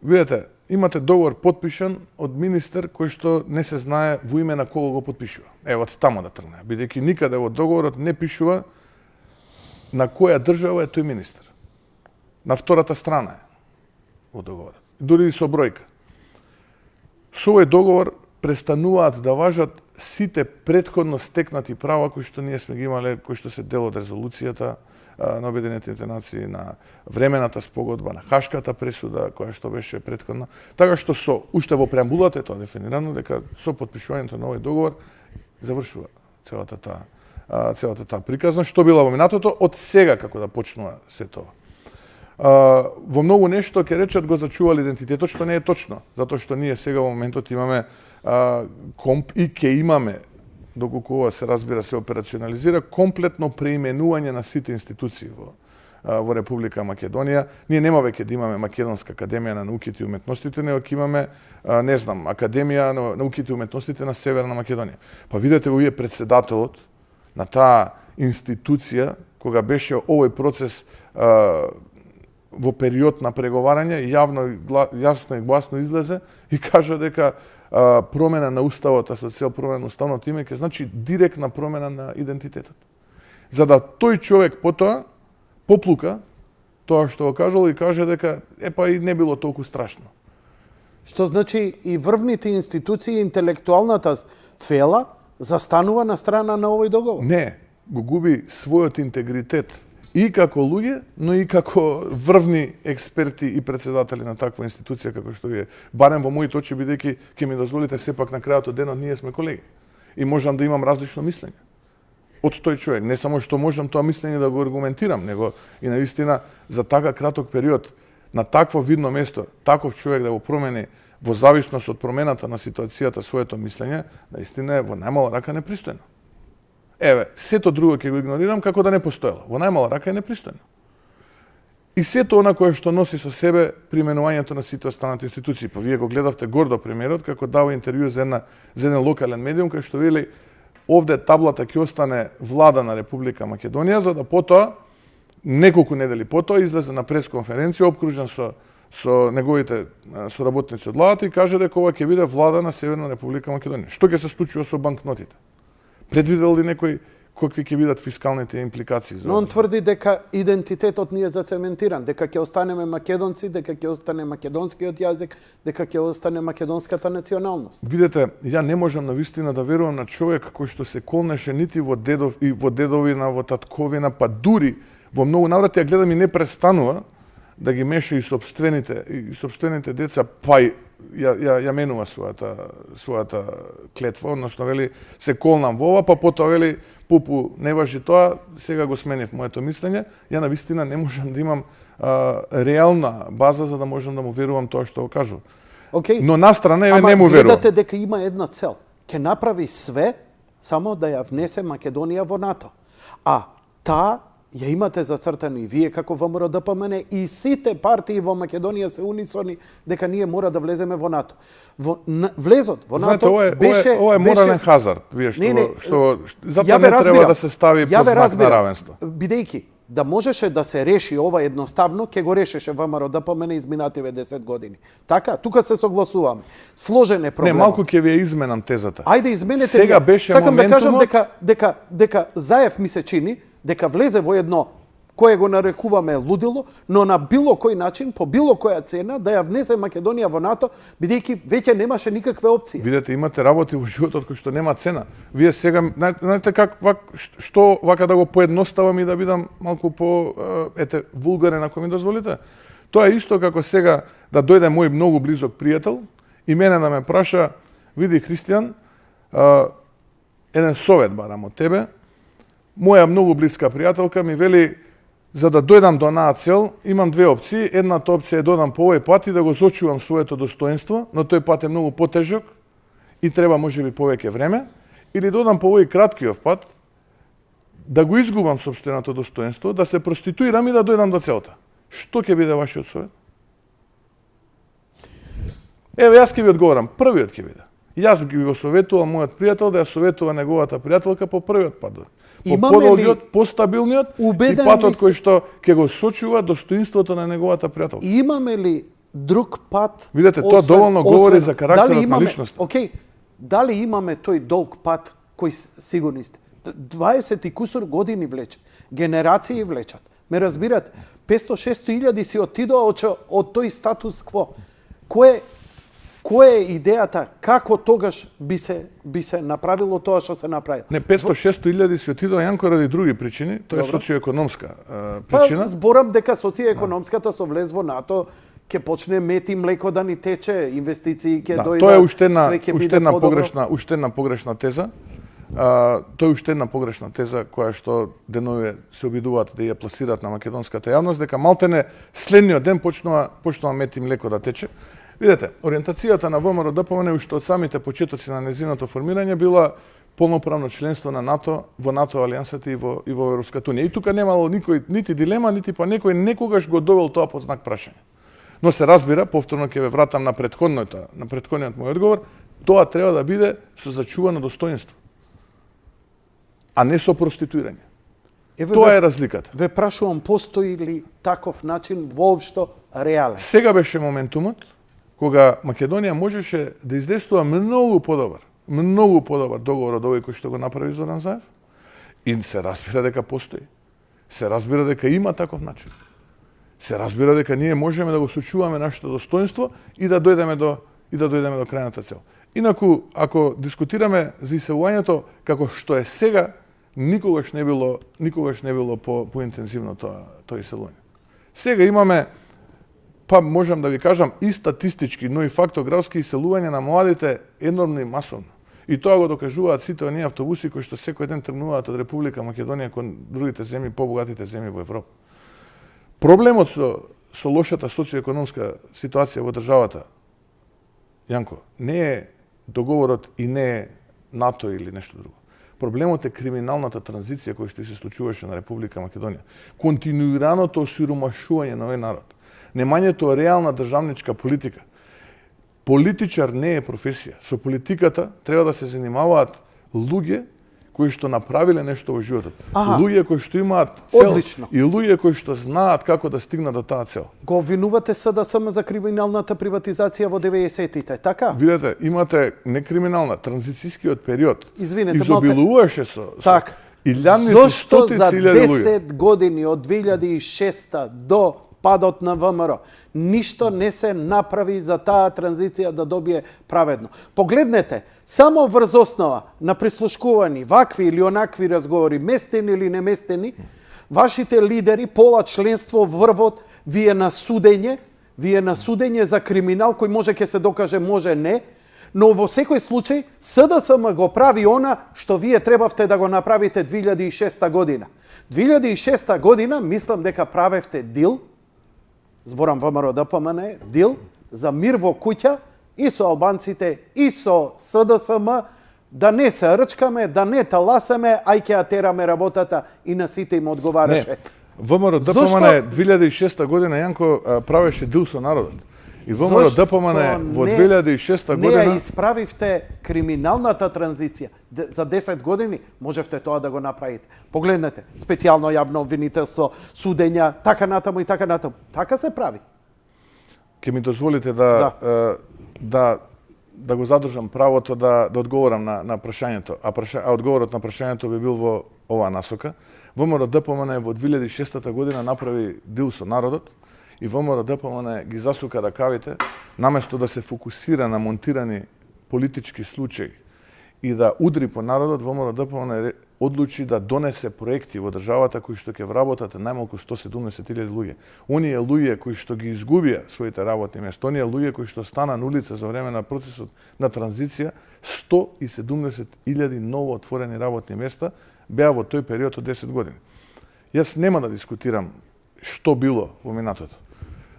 Видете, имате договор потпишан од министер кој што не се знае во име на кого го потпишува. Ево таму да тргне, бидејќи никаде во договорот не пишува на која држава е тој министер. На втората страна е во договорот. Дури и со бројка. Со овој договор престануваат да важат сите претходно стекнати права кои што ние сме ги имале, кои што се дел од резолуцијата на Обединетите нации, на времената спогодба, на Хашката пресуда, која што беше претходна. Така што уште во преамбулата е тоа дефинирано, дека со потпишувањето на овој договор завршува целата таа приказна, што била во минатото, од сега како да почнува се тоа. Во многу нешто ќе речат го зачували идентитетот, што не е точно, затоа што ние сега во моментот имаме и ќе имаме, доколку ова се разбира се операционализира, комплетно преименување на сите институции во Република Македонија. Ние нема веќе да имаме Македонска академија на науките и уметностите, него ќе имаме, не знам, Академија на науките и уметностите на Северна Македонија. Па видете го вие председателот на таа институција, кога беше овој процес во период на преговарање, јасно и гласно излезе и кажа дека промена на уставот, а со цел промена на уставното име, ќе значи директна промена на идентитетот. За да тој човек потоа поплука тоа што го кажал и каже дека епа и не било толку страшно. Што значи и врвните институции, интелектуалната фела застанува на страна на овој договор? Не, го губи својот интегритет и како луѓе, но и како врвни експерти и председатели на таква институција како што вие. Барем во моите очи, бидејќи ќе ми дозволите сепак на крајот од денот ние сме колеги и можам да имам различно мислење од тој човек. Не само што можам тоа мислење да го аргументирам, него и навистина за така краток период на такво видно место, таков човек да го промени во зависност од промената на ситуацијата своето мислење, наистина е во најмала рака непристојно. Еве, сето друго ќе го игнорирам како да не постоело. Во најмала рака е непристојно. И сето она кое што носи со себе применувањето на сите останати институции. Па вие го гледавте гордо премиерот како дава интервју за еден локален медиум кај што вели овде таблата ќе остане влада на Република Македонија, за да потоа неколку недели потоа излезе на пресконференција обкружен со неговите соработници од владата и каже дека ова ќе биде влада на Северна Република Македонија. Што ќе се случува со банкнотите? Предвидел ли некој какви ќе бидат фискалните импликации? Но он тврди дека идентитетот ни е зацементиран, дека ќе останеме македонци, дека ќе остане македонскиот јазик, дека ќе остане македонската националност. Видете, ја не можам навистина да верувам на човек кој што се колнеше нити во дедов и во дедовина, во татковина, па дури во многу наврати ја гледам и не престанува да ги меша и сопствените деца, па ја менува својата клетва, односно вели се колнам во ова, па потоа вели пупу не важи тоа, сега го сменив моето мислење. Ја навистина не можам да имам реална база за да можам да му верувам тоа што го кажува. Okay. Но настрана еве не му верувам. Гледате дека има една цел. Ќе направи све само да ја внесе Македонија во НАТО. А таа ја имате зацртани вие како ВМРО ДПМН и сите партии во Македонија се унисони дека ние мора да влеземе во НАТО. Влезот во НАТО беше ова е морален хазард, вие што затоа не треба да се стави под знак на равенство. Бидејќи да можеше да се реши ова едноставно, ќе го решеше ВМРО ДПМН изминативе 10 години. Така, тука се согласуваме. Сложен е проблемот. Не, малку ќе ви изменам тезата. Ајде изменете. Сега беше сакам моментумот... да кажам дека Заев ми се чини дека влезе во едно кое го нарекуваме лудило, но на било кој начин, по било која цена, да ја внесе Македонија во НАТО, бидејќи веќе немаше никакве опции. Видете, имате работи во животот кои што нема цена. Вие сега, знаете как, што вака да го поедноставам и да бидам малку по, вулгарен, ако ми дозволите? Тоа е исто како сега да дојде мој многу близок пријател и мене да ме праша, види Христијан, еден совет барам од тебе, моја многу блиска пријателка ми вели, за да дојдам до онаа цел, имам две опции. Едната опција е додам по овој пат и да го зочувам своето достоинство, но тој пат е многу потежок и треба можеби повеќе време, или додам по овој краткиот пат, да го изгубам сопственото достоинство, да се проституирам и да дојдам до целта. Што ќе биде вашиот совет? Еве, јас ќе ви одговорам. Првиот ќе биде. Јас ги го советувал мојот пријател да ја советува неговата пријателка по првиот пат. По подолгиот, постабилниот и патот кој што ќе го сочува достоинството на неговата пријателка. Имаме ли друг пат? Видете, тоа доволно говори за карактерот на личноста. Океј, дали имаме тој долг пат кој сигурни сте? 20 и кусур години влече. Генерации влечат. Ме разбирате? 500-600 илјади си отидоа од тој статус кво. Која е идејата, како тогаш би се направило тоа што се направи? Не, 500-600 илјади се отидоа јанко ради други причини, тоа е социоекономска причина. Па зборам дека социоекономската со влез во НАТО ќе почне мет и млеко да ни тече, инвестиции ќе дојдат. Тоа е уште една погрешна теза. Тоа е уште една погрешна теза која што денове се обидуваат да ја пласираат на македонската јавност, дека малтене следниот ден почнува мет и млеко да тече. Видете, ориентацијата на ВМРО ДПМН уште од самите почетоци на незиното формирање била полноправно членство на НАТО, во НАТО алијансата и во Европската унија. И тука немало никој нити дилема, нити па некој некогаш го довел тоа под знак прашање. Но се разбира, повторно ќе ве вратам на претходниот мој одговор, тоа треба да биде со зачувано достоинство, а не со проституирање. Тоа е разликата. Ве прашувам, постои ли таков начин воопшто реален? Сега беше моментумот кога Македонија можеше да издействува многу подобар договор од овој кој што го направи Зоран Заев. И се разбира дека постои. Се разбира дека има таков начин. Се разбира дека ние можеме да го сочуваме нашето достоинство и да дојдеме до крајната цел. Инаку, ако дискутираме за иселувањето како што е сега, никогаш не било поинтензивно тоа иселување. Сега имаме, па можам да ви кажам, и статистички, но и фактографски иселување на младите енормно и масовно. И тоа го докажуваат сите оние автобуси кои што секој ден тргнуваат од Република Македонија кон другите земји, побогатите земји во Европа. Проблемот со лошата социоекономска ситуација во државата, Јанко, не е договорот и не е НАТО или нешто друго. Проблемот е криминалната транзиција која што се случуваше на Република Македонија. Континуираното осиромашување на овој народ. Немањето реална државничка политика. Политичар не е професија. Со политиката треба да се занимаваат луѓе кои што направиле нешто во животот. Луѓе кои што имаат цел. Одлично. И луѓе кои што знаат како да стигнат до таа цел. Го обвинувате СДСМ за криминалната приватизација во 90-тите, така? Видете, имате некриминална, транзицијскиот период. Извинете, изобилуваше со так. илјадници, Зошто за стотици илјади луѓе? 10 години од 2006 до падот на ВМРО ништо не се направи за таа транзиција да добие праведно. Погледнете, само врз основа на прислушкувани вакви или онакви разговори, местени или неместени, вашите лидери пола членство врвот ви е на судење за криминал кој може ќе се докаже, може не, но во секој случај СДСМ го прави она што вие требавте да го направите 2006 година. 2006 година мислам дека правевте дил, зборам ВМРО ДПМН, дил за мир во куќа и со албанците и со СДСМ, да не се рчкаме, да не таласаме, ај ќе ја тераме работата и на сите им одговараше. ВМРО ДПМН 2006 година, Јанко, правеше дил со народот. И ВМРО ДПМН во 2006 година... Не ја исправивте криминалната транзиција. За 10 години можевте тоа да го направите. Погледнете, специјално јавно обвинителство, судења, така натаму и така натаму. Така се прави. Ке ми дозволите да го задржам правото да одговорам на прашањето. А одговорот на прашањето би бил во оваа насока. ВМРО ДПМН во 2006 година направи дил со народот и ВМРО ДПМН ги засука ракавите, наместо да се фокусира на монтирани политички случаи и да удри по народот, ВМРО ДПМН одлучи да донесе проекти во државата кои што ќе вработат најмалку 170.000 луѓе. Оние луѓе кои што ги изгубија своите работни места, оние луѓе кои што стана на улица за време на процесот на транзиција, 170.000 ново отворени работни места беа во тој период од 10 години. Јас нема да дискутирам што било во минатото,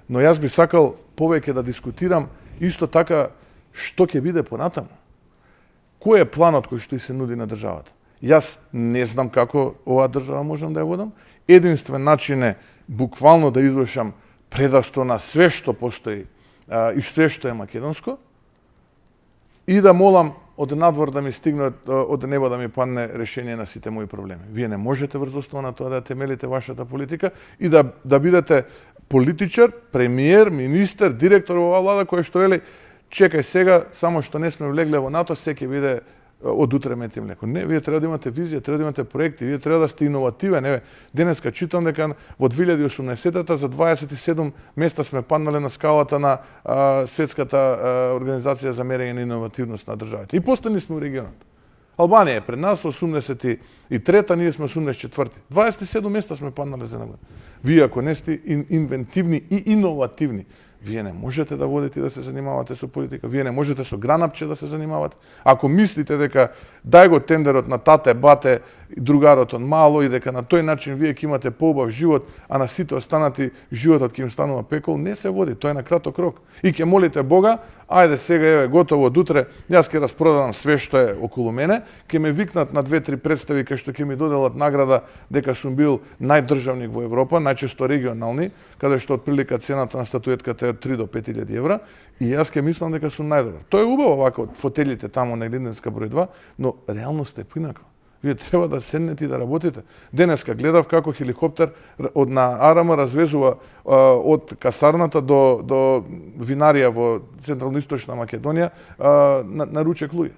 но јас би сакал повеќе да дискутирам исто така што ќе биде понатаму. Кој е планот кој што и се нуди на државата? Јас не знам како оваа држава можам да ја водам. Единствен начин е буквално да извршам предавство на све што постои и све што е македонско и да молам од надвор да ми стигне, од небо да ми падне решение на сите мои проблеми. Вие не можете врз основа на тоа да темелите вашата политика и да бидете политичар, премиер, министер, директор во оваа влада кој што вели чекај сега, само што не сме влегле во НАТО, се ќе биде од утре мет и млеко. Не, вие треба да имате визија, треба да имате проекти, вие треба да сте иновативен. Еве, денеска читам дека во 2018-та за 27 места сме паднале на скалата на Светската организација за мерење на иновативност на државите. И последни сме у регионот. Албанија е пред нас, 83-та, ние сме 84-ти. 27 места сме паднале за една година. Вие ако не сте инвентивни и иновативни, вие не можете да водите и да се занимавате со политика. Вие не можете со гранапче да се занимавате. Ако мислите дека дај го тендерот на тате, бате, другарот од мало и дека на тој начин вие ќе имате поубав живот, а на сите останати животот ќе им станува пекол, не се води. Тоа е на краток рок. И ќе молите Бога, ајде сега еве готово од утре, јас ќе распродадам све што е околу мене, ќе ме викнат на 2-3 представи кај што ќе ми доделат награда дека сум бил најдржавник во Европа, најчесто регионални, каде што отприлика цената на статуетката е од 3 до 5.000 евра, и јас ќе мислам дека сум најдобар. Тоа е убаво вака од фотелите таму на Илинденска број 2, но реалноста е поинаква. Вие треба да седнете и да работите. Денеска гледав како хеликоптер од на АРМ развезува од касарната до винарија во Централно-источна Македонија на ручек луѓе.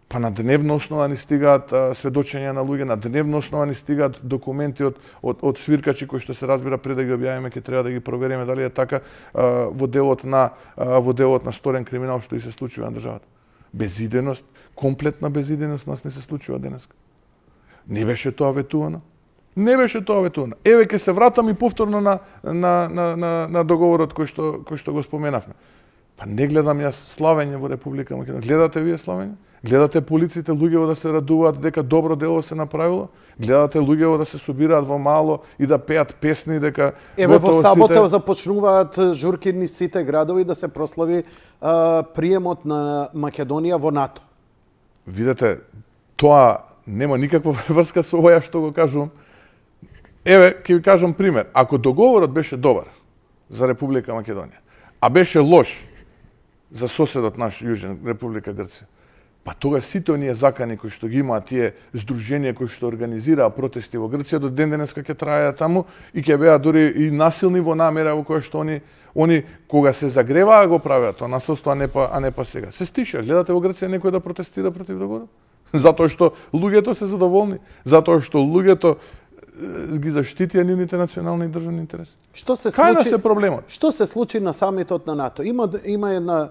Па на дневна основа ни стигаат сведочења на луѓе, на дневна основа ни стигаат документи од свиркачи кои што се разбира пред да ги објавиме, ќе треба да ги провериме дали е така во делот на сторен криминал што и се случува на државата. Безиденост, комплетна безиденост нас не се случува денеска. Не беше тоа ветувано. Не беше тоа ветувано. Еве ќе се вратам и повторно на договорот кој што го споменавме. Па не гледам јас славење во Република Македонија. Гледате вие славење? Гледате полиците луѓево да се радуваат дека добро дело се направило? Гледате луѓево да се собираат во мало и да пеат песни дека еве во сабота започнуваат журки низ сите градови да се прослави приемот на Македонија во НАТО. Видете, тоа нема никаква врска со ова што го кажувам. Еве, ќе ви кажам пример. Ако договорот беше добар за Република Македонија, а беше лош за соседот наш Јужен Република Грција, па тога сите оние закани кои што ги имаат тие здруженија кои што организираа протести во Грција до ден денеска ќе траеат таму и ќе беа дури и насилни во намера во која што они кога се загреваа го правеа тоа насилство, а не па сега. Се стиша, гледате во Грција некој да протестира против договорот? Затоа што луѓето се задоволни, затоа што луѓето ги заштитија нивните национални и државни интереси. Што се случи? Кај се проблемот? Што се случи на самитот на НАТО? Има една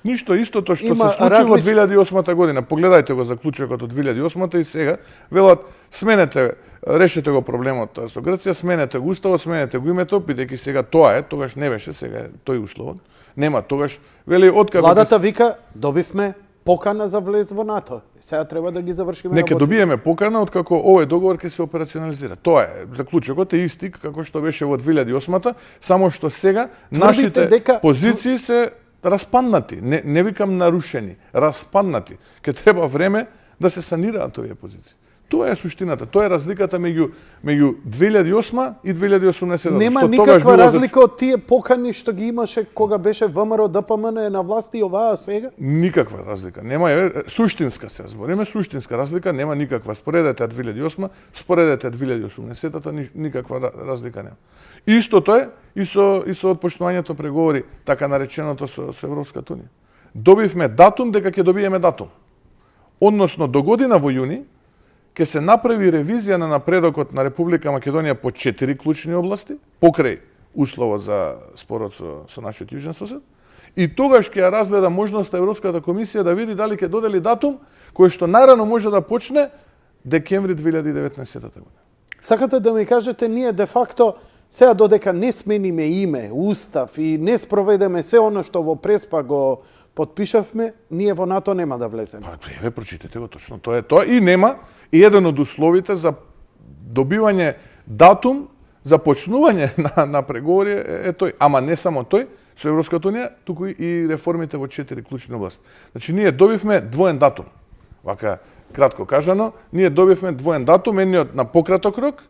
ништо, истото што се случи во 2008 година. Погледајте го заклучокот од 2008 и сега велат сменете, решете го проблемот со Грција, сменете го уставот, сменете го името, бидејќи сега тоа е, тогаш не беше, сега е тој условот. Нема тогаш, вели откако владата вика добивме покана за влез во НАТО. Сега треба да ги завршиме. Нека добиеме покана откако овој договор ќе се операционализира. Тоа е, заклучокот е исти како што беше во 2008-та, само што сега нашите позиции се распаднати. Не викам нарушени, распаднати. Ке треба време да се санираат овие позиции. Тоа е суштината, тоа е разликата меѓу 2008 и 2018. Нема никаква разлика од тие покани што ги имаше кога беше ВМРО ДПМН на власт и оваа сега? Никаква разлика. Нема суштинска се збориме, суштинска разлика нема никаква. Споредете 2008, споредете 2018-та, никаква разлика нема. Истото е и со отпочнувањето преговори, така нареченото со Европската унија. Добивме датум дека ќе добиеме датум. Односно до година во јуни ќе се направи ревизија на напредокот на Република Македонија по 4 клучни области, покрај условот за спорот со нашиот јужен сосед, и тогаш ќе ја разгледа можноста Европската комисија да види дали ќе додели датум кој што нарано може да почне декември 2019 година. Сакате да ми кажете, ние де факто сега додека не смениме име, устав и не спроведеме се оно што во Преспа го потпишавме, ние во НАТО нема да влеземе. Па, еве, прочитете го точно. Тоа е тоа и нема. И еден од условите за добивање датум за почнување на преговори е тој. Ама не само тој, со Европската унија, туку и реформите во 4 клучни области. Значи, ние добивме двоен датум. Вака, кратко кажано, ние добивме двоен датум, едниот на пократок рок,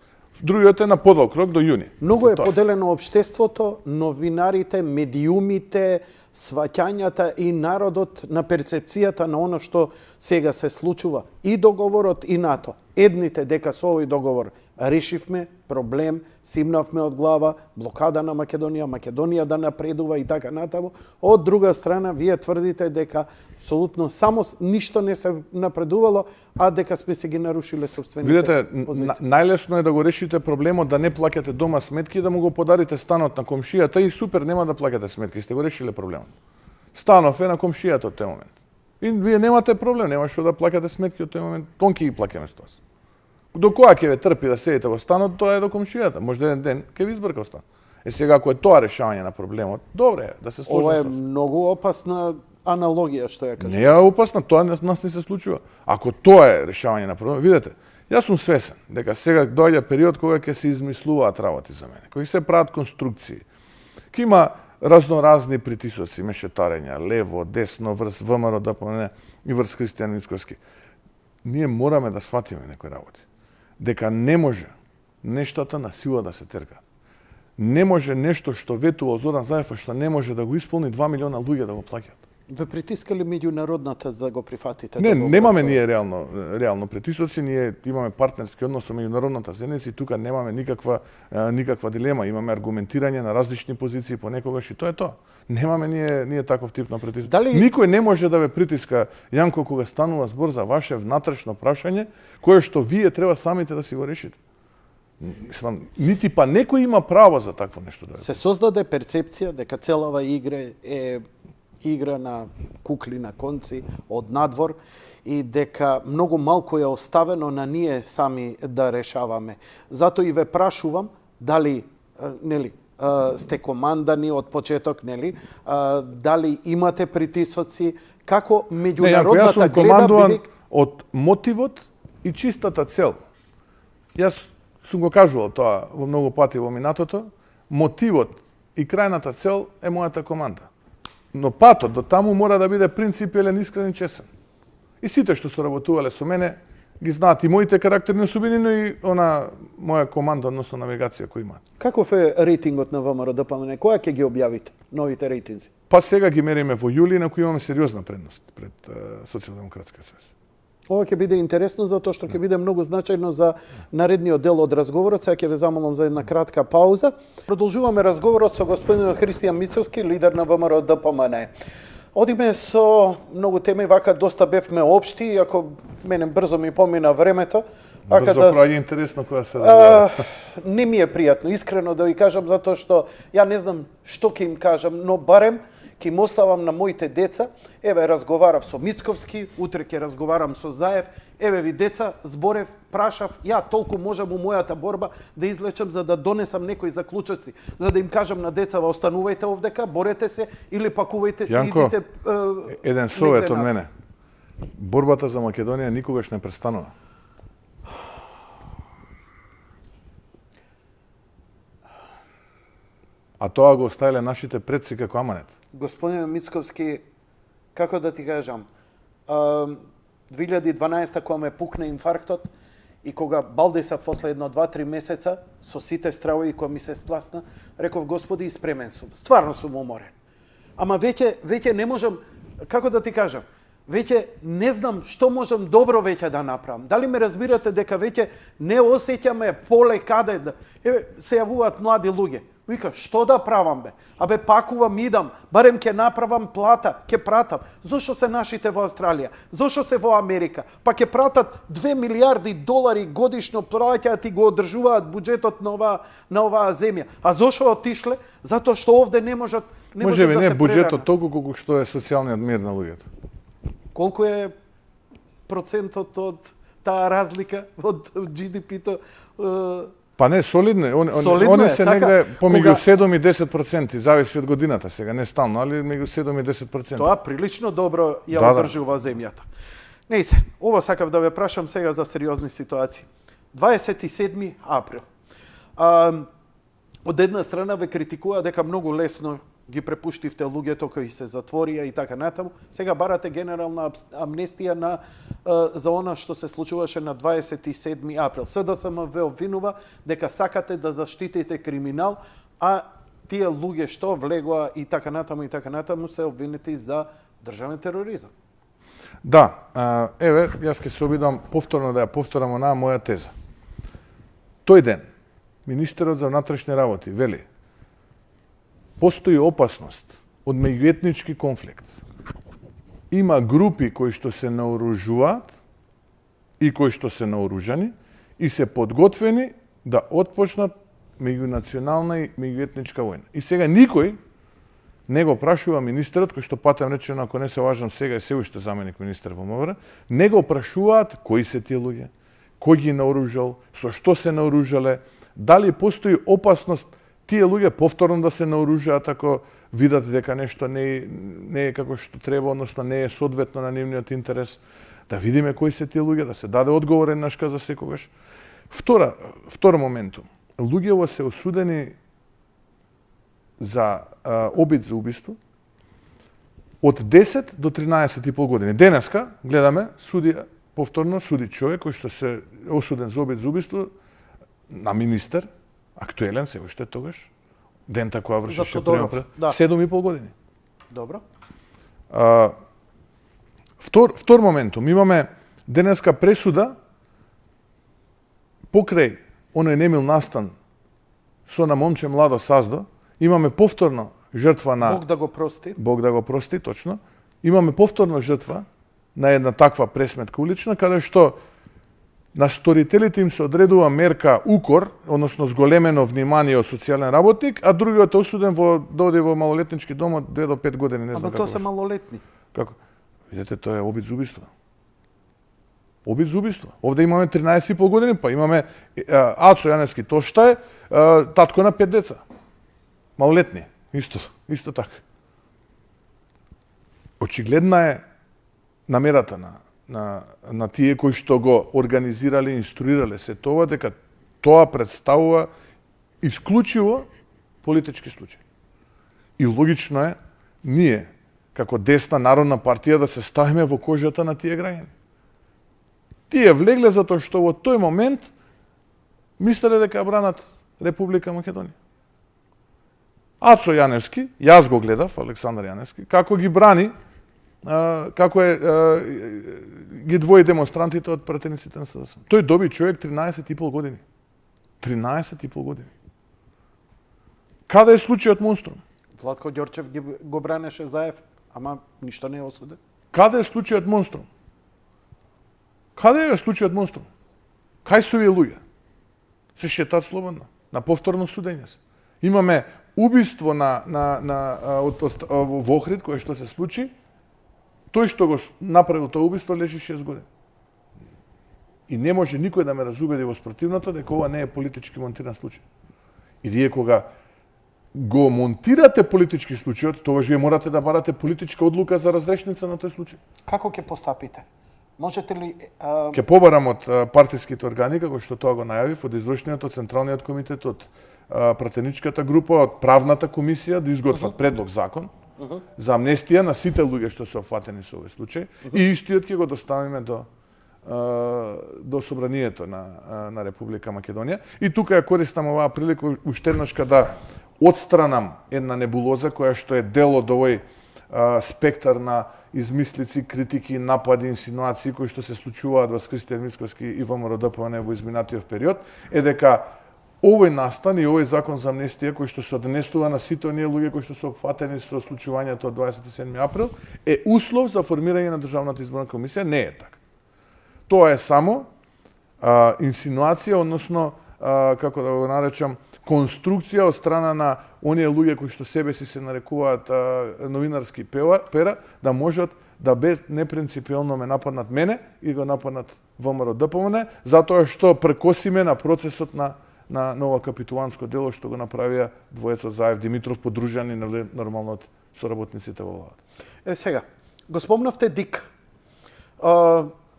другиот е на подолг рок до јуни. Многу е поделено општеството, новинарите, медиумите, сваќањата и народот на перцепцијата на оно што сега се случува. И договорот и НАТО. Едните дека со овој договор решивме проблем, симнавме од глава, блокада на Македонија, Македонија да напредува и така натаму. Од друга страна, вие тврдите дека апсолутно само ништо не се напредувало, а дека сме се ги нарушиле собствените позиции. Видете, најлесно е да го решите проблемот, да не плаќате дома сметки и да му го подарите станот на комшијата и супер, нема да плаќате сметки, сте го решиле проблемот. Станов е на комшијата од тој момент. И вие немате проблем, нема што да плаќате сметки од тој момент, он ќе ги плаќаме со тоа. До која ќе ве трпи да седите во станот, тоа е до комшијата. Може еден ден ќе ви избрка стан. Сега ако е тоа решавање на проблемот, добре е да се сложи. Ова е многу опасна аналогија што ја кажам. Не е опасна, тоа нас не се случува. Ако тоа е решавање на проблемот, видете, јас сум свесен дека сега доаѓа период кога ќе се измислуваат работи за мене, кога се прават конструкции. Ќе има разноразни притисоци, мешетарења, лево, десно, врз ВМРО, ДПМН и врз Христијан Мицкоски. Ние мораме да сватиме некои работи. Дека не може нештата на сила да се теркаат. Не може нешто што ветува Зоран Заев, што не може да го исполни 2 милиона луѓе да го плаќаат. Ве притискали меѓународната за да го прифатите? Не, немаме ние реално притисоци, ние имаме партнерски однос со меѓународната заедница и тука немаме никаква дилема, имаме аргументирање на различни позиции понекогаш и тоа е тоа. Немаме ние таков тип на притиск. Никој не може да ве притиска, Јанко, кога станува збор за ваше внатрешно прашање, кое што вие треба самите да си го решите. Мислам, нити па некој има право за такво нешто да. Се создаде перцепција дека целава игра е игра на кукли на конци од надвор и дека многу малку е оставено на ние сами да решаваме. Зато и ве прашувам дали нели сте командани од почеток, нели? Дали имате притисоци, како меѓународната гледа од мотивот и чистата цел. Јас сум го кажувал тоа во многу пати во минатото, мотивот и крајната цел е мојата команда. Но патот до таму мора да биде принципиелен, искрен и чесен. И сите што соработувале со мене ги знаат и моите карактерни особини, но и она моја команда, односно навигација која има. Каков е рейтингот на ВМРО-ДПМН? Која ќе ги објавите новите рейтинзи? Па сега ги мериме во јули, на кој имаме сериозна предност пред Социјалдемократскиот сојуз. Ова ќе биде интересно затоа што ќе биде многу значајно за наредниот дел од разговорот. Сега ќе ве замолам за една кратка пауза. Продолжуваме разговорот со господинот Христијан Мицовски, лидер на ВМРО-ДПМН. Одиме со многу теми, вака доста бевме општи, иако мене брзо ми помина времето. Брзо прави интересно која се разговара. Не ми е пријатно, искрено да ви кажам, затоа што ја не знам што ќе им кажам, но барем ќе им оставам на моите деца. Еве, разговарав со Мицковски, утре ќе разговарам со Заев. Еве ви деца, зборев, прашав, ја толку можам у мојата борба да излечам за да донесам некои заклучоци, за да им кажам на децава останувајте овдека, борете се или пакувајте се, Јанко, идите. Еден совет од мене. Борбата за Македонија никогаш не престанува. А тоа го оставиле нашите предци како аманет. Господин Мицковски, како да ти кажам, 2012 кога ме пукна инфарктот и кога балдеса после едно 2-3 месеца со сите стравови кои ми се спласна, реков Господи, спремен сум. Стварно сум уморен. Ама веќе не можам, како да ти кажам, веќе не знам што можам добро веќе да направам. Дали ме разбирате дека веќе не осеќаме поле каде да... Еве, се јавуваат млади луѓе. Вика, што да правам бе? Абе, пакувам, идам, барем ќе направам плата, ќе пратам. Зошто се нашите во Австралија? Зошто се во Америка? Па ќе пратат 2 милиарди долари годишно плаќаат и го одржуваат буџетот на оваа земја. А зошто отишле? Затоа што овде не можат Може би да не се буџетот преранат. толку колку што е социјалниот мир на луѓето. Колку е процентот од таа разлика од GDP-то? Па не, солидно. Солидно Они е, се така, негде помеѓу кога- 7 и 10%, зависи од годината сега, не стално, али меѓу 7 и 10%. Тоа прилично добро ја Да, одржува земјата. Не се, ова сакав да ве прашам сега за сериозни ситуации. 27 април. Од една страна ве критикува дека многу лесно ги препуштивте луѓето кои се затворија и така натаму. Сега барате генерална амнестија за она што се случуваше на 27 април. СДСМ ве обвинува дека сакате да заштитите криминал, а тие луѓе што влегоа и така натаму се обвинети за државен тероризам. Да, еве, јас ќе се обидам повторно да ја повторам онаа моја теза. Тој ден, министерот за внатрешни работи вели, постои опасност од меѓуетнички конфликт. Има групи кои што се наоружуваат и кои што се наоружани и се подготвени да отпочнат меѓунационална и меѓуетничка војна. И сега никој не го прашува министерот, кој што патем речено, ако не се лажам сега е се уште заменик министер во МВР, не го прашуваат кои се тие луѓе, кој ги наоружал, со што се наоружале, дали постои опасност тие луѓе повторно да се наоружаат ако видат дека нешто не е како што треба, односно не е соодветно на нивниот интерес, да видиме кои се тие луѓе, да се даде одговор еднашка за секогаш. Втор моментум. Луѓево се осудени за обид за убиство од 10 до 13,5 години. Денеска гледаме повторно суди човек кој што се осуден за обид за убиство на министер, актуелен се уште тогаш, дента која вршеше приема, 7,5 години. Добро. Втор моментум, имаме денеска пресуда покрај оној Немил Настан со на момче младо Саздо, имаме повторно жртва на... Бог да го прости. Бог да го прости, точно. Имаме повторно жртва на една таква пресметка улична, каде што на сторителите им се одредува мерка укор, односно зголемено внимание од социјален работник, а другиот е осуден да оди во малолетнички дом од 2 до 5 години, не знам како. Ама тоа се беше. малолетни. Како? Видете, тоа е обид за убиство. Обид за убиство. Овде имаме 13,5 години, па имаме Ацо Јаневски, тоа што е татко на 5 деца. Малолетни, исто така. Очигледна е намерата на тие кои што го организирале, инструирале се тоа, дека тоа представува исклучиво политички случај. И логично е ние, како десна народна партија, да се ставиме во кожата на тие граѓани. Тие влегле затоа што во тој момент мислеле дека бранат Република Македонија. Ацо Јаневски, јас го гледав, Александар Јаневски, како ги брани, ги двои демонстрантите од пратениците на СДСМ. Тој доби човек 13,5 години. 13,5 години. Каде е случајот Монструм? Владко Ѓорчев го бранеше Заев, ама ништо не е осуден. Каде е случајот Монструм? Каде е случајот Монструм? Кај се овие луѓе? Се шетат слободно, на повторно судење се. Имаме убиство во Охрид кое што се случи. Тој што го направил тоа убиство лежи 6 години. И не може никој да ме разубеди во спротивното дека ова не е политички монтиран случај. И вие кога го монтирате политички случајот, тогаш вие морате да барате политичка одлука за разрешница на тој случај. Како ќе постапите? Можете ли... Ќе побарам од партиските органи, како што тоа го најавив, од извршниот, од Централниот комитет, од пратеничката група, од правната комисија да изготват предлог закон за амнестија на сите луѓе што се опфатени со овој случај и истиот ќе го доставиме до собранието на Република Македонија. И тука ја користам оваа прилика уште еднашка да отстранам една небулоза која што е дел од овој спектар на измислици, критики, напади, инсинуации кои што се случуваат во Кристијан Мицкоски и ВМРО ДПМН во изминатиот период, е дека овој настан и овој закон за амнестија кој што се однесува на сите оние луѓе кои што се опфатени со случувањето од 27 април е услов за формирање на Државната изборна комисија. Не е така. Тоа е само инсинуација, односно, како да го наречам, конструкција од страна на оние луѓе кои што себе си се нарекуваат новинарски пера, да можат да без непринципиелно ме нападнат мене и го нападнат ВМРО ДПМН, затоа што прекосиме на процесот на ова капитулантско дело што го направија двојца Заев Димитров, подружани нормално од соработниците во владата. Сега, го спомнавте ДИК.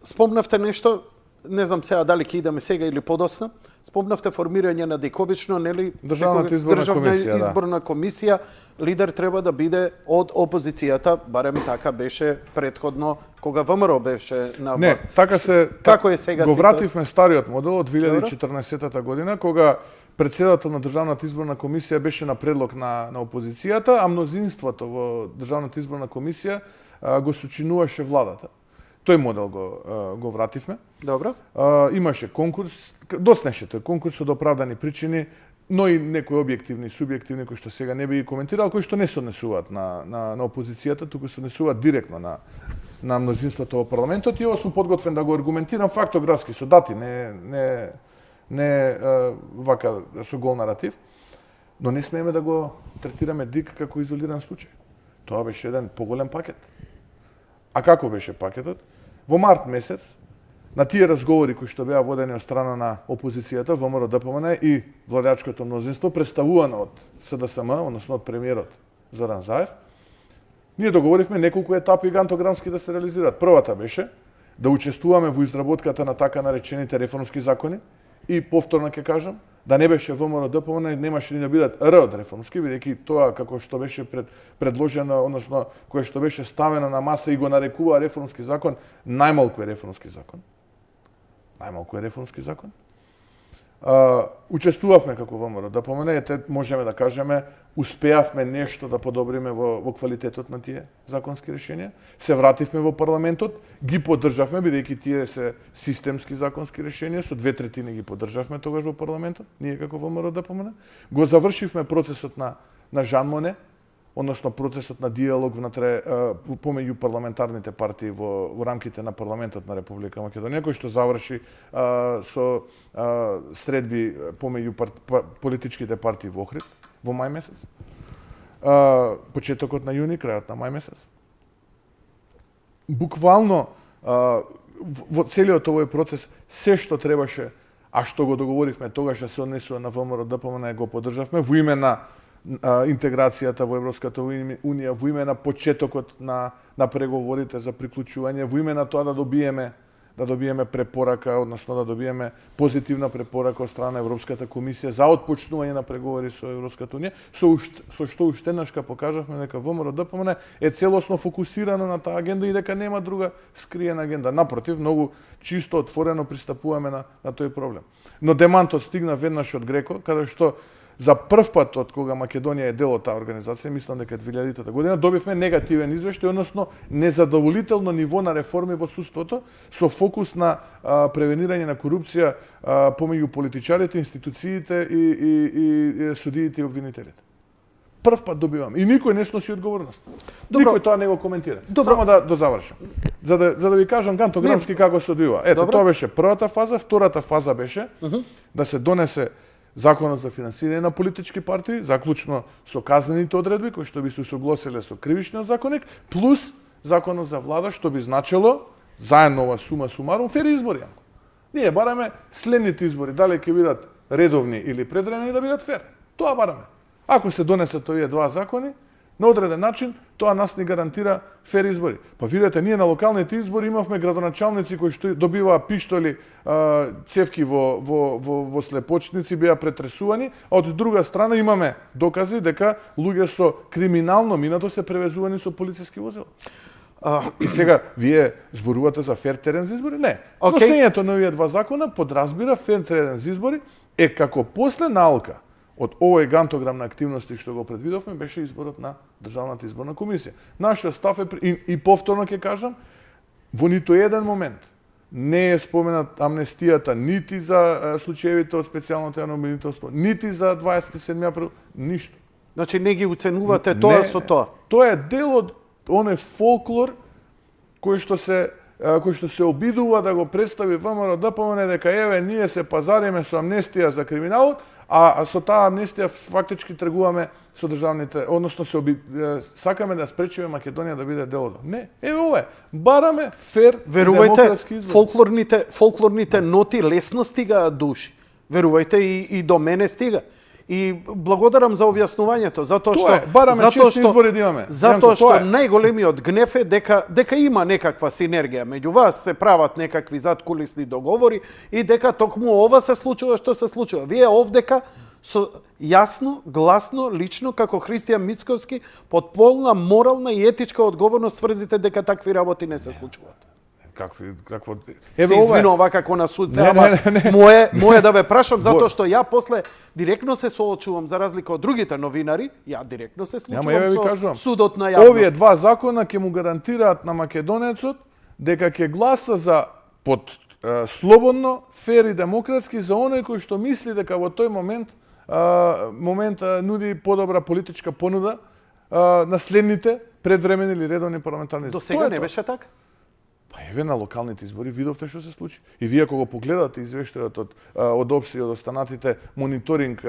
Спомнавте нешто, не знам сега дали ќе идеме сега или подосна, спомнавте формирање на ДИК. Обично, нели, Државната изборна комисија, лидер треба да биде од опозицијата, барем така беше претходно кога ВМРО беше на власт. Не, така се како е сега го вративме стариот модел од 2014 година кога председател на Државната изборна комисија беше на предлог на опозицијата, а мнозинството во Државната изборна комисија го сочинуваше владата. Тој модел го вративме. Добро. Имаше конкурс, доснеше тој конкурс од оправдани причини, но и некои објективни и субјективни кои што сега не би ги коментирал, кои што не се однесуваат на опозицијата, туку се однесуваат директно на мнозинството во парламентот, и ова сум подготвен да го аргументирам фактографски со дати, не вака со гол наратив, но не смееме да го третираме ДИК како изолиран случај. Тоа беше еден поголем пакет. А како беше пакетот? Во март месец, на тие разговори кои што беа водени од страна на опозицијата, ВМРО ДПМН и владеачкото мнозинство, представувано од СДСМ, односно од премиерот Зоран Заев, ние договоривме неколку етапи гантограмски да се реализираат. Првата беше да учествуваме во изработката на така наречените реформски закони и повторно ќе кажам, да не беше ВМРО ДПМН, немаше ни да бидат Р од реформски, бидејќи тоа како што беше предложено, односно кое што беше ставено на маса и го нарекува реформски закон, најмалку е реформски закон. Најмалку е реформски закон. Учествувавме како ВМРО ДПМН, можеме да кажеме, успеавме нешто да подобриме во квалитетот на тие законски решенија. Се вративме во парламентот, ги поддржавме, бидејќи тие се системски законски решенија, со 2/3 ги поддржавме тогаш во парламентот, ние како ВМРО ДПМН. Го завршивме процесот на Жан Моне, односно процесот на диалог внатре помеѓу парламентарните партии во рамките на парламентот на Република Македонија, кој што заврши со средби помеѓу политичките партии во Охрид во мај месец. Почетокот на јуни, крајот на мај месец. Буквално во целиот овој процес се што требаше, а што го договоривме тогаш да се однесува на ВМРО ДПМН, го поддржавме во име на интеграцијата во Европската унија, во име на почетокот на преговорите за приклучување, во име на тоа да добиеме препорака, односно да добиеме позитивна препорака од страна на Европската комисија за отпочнување на преговори со Европската унија, со што уште еднашка покажавме дека ВМРО ДПМН е целосно фокусирано на таа агенда и дека нема друга скриена агенда. Напротив, многу чисто отворено пристапуваме на тој проблем. Но демантот стигна веднаш од Греко, каде што за прв пат од кога Македонија е дел од таа организација, мислам дека 2000 година, добивме негативен извештај, односно незадоволително ниво на реформи во судството, со фокус на превенирање на корупција помеѓу политичарите, институциите и судиите и обвинителите. Прв пат добиваме. И никој не сноси одговорност. Никој тоа не го коментира. Само да завршам. За да ви кажам кантограмски како се одвива. Ето, тоа беше првата фаза, втората фаза беше да се донесе Законот за финансирање на политички партии, заклучно со казнените одредби, кои што би се усогласиле со кривичниот законник, плюс Законот за влада, што би значело, заедно ова сума сумарум, фери избори. Ние бараме следните избори, дали ќе бидат редовни или предвремени, да бидат фер. Тоа бараме. Ако се донесат овие два закони, на одреден начин, тоа нас ни гарантира фер избори. Па видете, ние на локалните избори имавме градоначалници кои што добиваа пиштоли, цевки во слепочници, беа претресувани, а од друга страна имаме докази дека луѓе со криминално минато се превезувани со полициски возила. И сега, вие зборувате за фер терен за избори? Не. Носењето на овие два закона подразбира фер терен за избори е како после наалка од овој гантограм на активности што го предвидовме, беше изборот на Државната изборна комисија. Нашиот став е, и повторно ќе кажам, во ниту еден момент не е споменат амнестијата нити за случаевите од специјалното јавно обвинителство, нити за 27 април, ништо. Значи не ги уценувате тоа со тоа? Тоа е дел од оној фолклор кој што се обидува да го представи ВМРО ДПМН дека еве ние се пазариме со амнестија за криминалот, а со таа амнестија фактички тргуваме со државните, односно сакаме да спречиме Македонија да биде дел од. Не, еве ова е. Бараме фер демократски избори. Фолклорните ноти лесно стигаат до уши. Верувајте, и до мене стига. И благодарам за објаснувањето, затоа што бараме чести избори да имаме. Затоа што најголемиот гнев е дека има некаква синергија меѓу вас, се прават некакви заткулисни договори и дека токму ова се случува што се случува. Вие овдека со јасно, гласно, лично како Христијан Мицковски под полна морална и етичка одговорност тврдите дека такви работи не се случуваат. Какво се извинува како на суд, ама мое да ве прашам затоа што ја после директно се соочувам за разлика од другите новинари, ја директно се случувам со судот на јавност. Овие два закона ќе му гарантираат на македонецот дека ќе гласа за под слободно, фер и демократски за оној кој што мисли дека во тој момент нуди подобра политичка понуда на следните предвремени или редовни парламентарни избори. До сега не беше така? Па еве на локалните избори видовте што се случи. И вие кога погледате извештајот од ОПСИ, од останатите мониторинг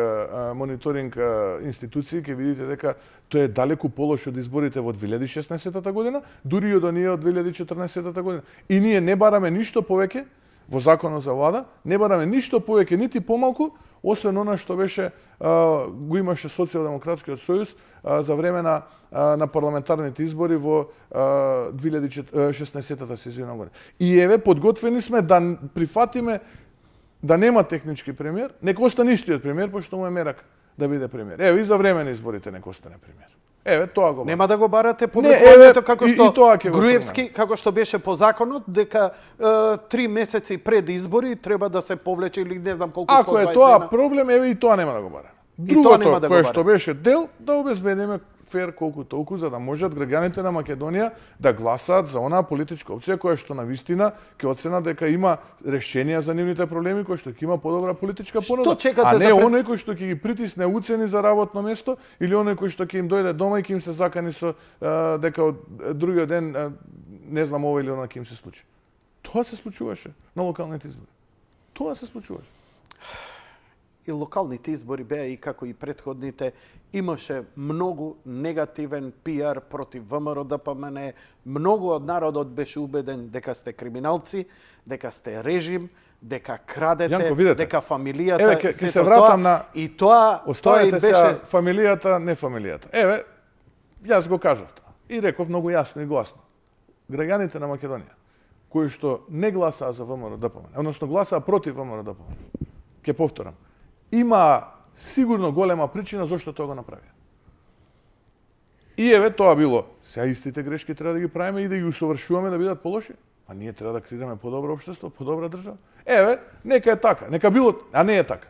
институции, ќе видите дека тоа е далеку полош од изборите во 2016 година, дури и од оние од 2014 година. И ние не бараме ништо повеќе во Законот за влада, не бараме ништо повеќе нити помалку, освен она што беше го имаше Социјалдемократскиот сојуз за време на парламентарните избори во 2016 сезона година. И еве подготвени сме да прифатиме да нема технички премиер, нека остане истиот премиер, пошто му е мерак да биде премиер. Еве и за време на изборите нека остане премиер. Еве тоа го. Нема да го барате повеќе како што Груевски, како што беше по законот дека 3 месеци пред избори треба да се повлече или не знам колку. Ако е тоа проблем, еве и тоа нема да го бараме. Другото кое што беше дел да обезбедиме фер колку толку за да можат граѓаните на Македонија да гласаат за онаа политичка опција која што навистина ќе оцена дека има решенија за нивните проблеми, кој што ќе има подобра политичка понуда, а не оној кој што ќе ги притисне уцени за работно место или оној кој што ќе им дојде дома и ќе им се закани со дека од другиот ден не знам ова или она ќе им се случи. Тоа се случуваше на локалните избори. Тоа се случуваше. и локалните избори беа и како и претходните, имаше многу негативен пиар против ВМРО ДПМН. Многу од народот беше убеден дека сте криминалци, дека сте режим, дека крадете, Јанко, дека фамилијата... Еве, ќе се вратам на... И тоа и беше... сега фамилијата, не фамилијата. Еве, јас го кажав тоа. И реков многу јасно и гласно. Граѓаните на Македонија, кои што не гласаа за ВМРО ДПМН, односно гласаа против ВМРО ДПМН, ќе повторам, има сигурно голема причина зошто тоа го направија. И еве тоа било. Сега истите грешки треба да ги правиме и да ги усовршуваме да бидат полоши. А ние треба да креираме подобро општество, подобра држава. Еве, нека е така, нека било, а не е така.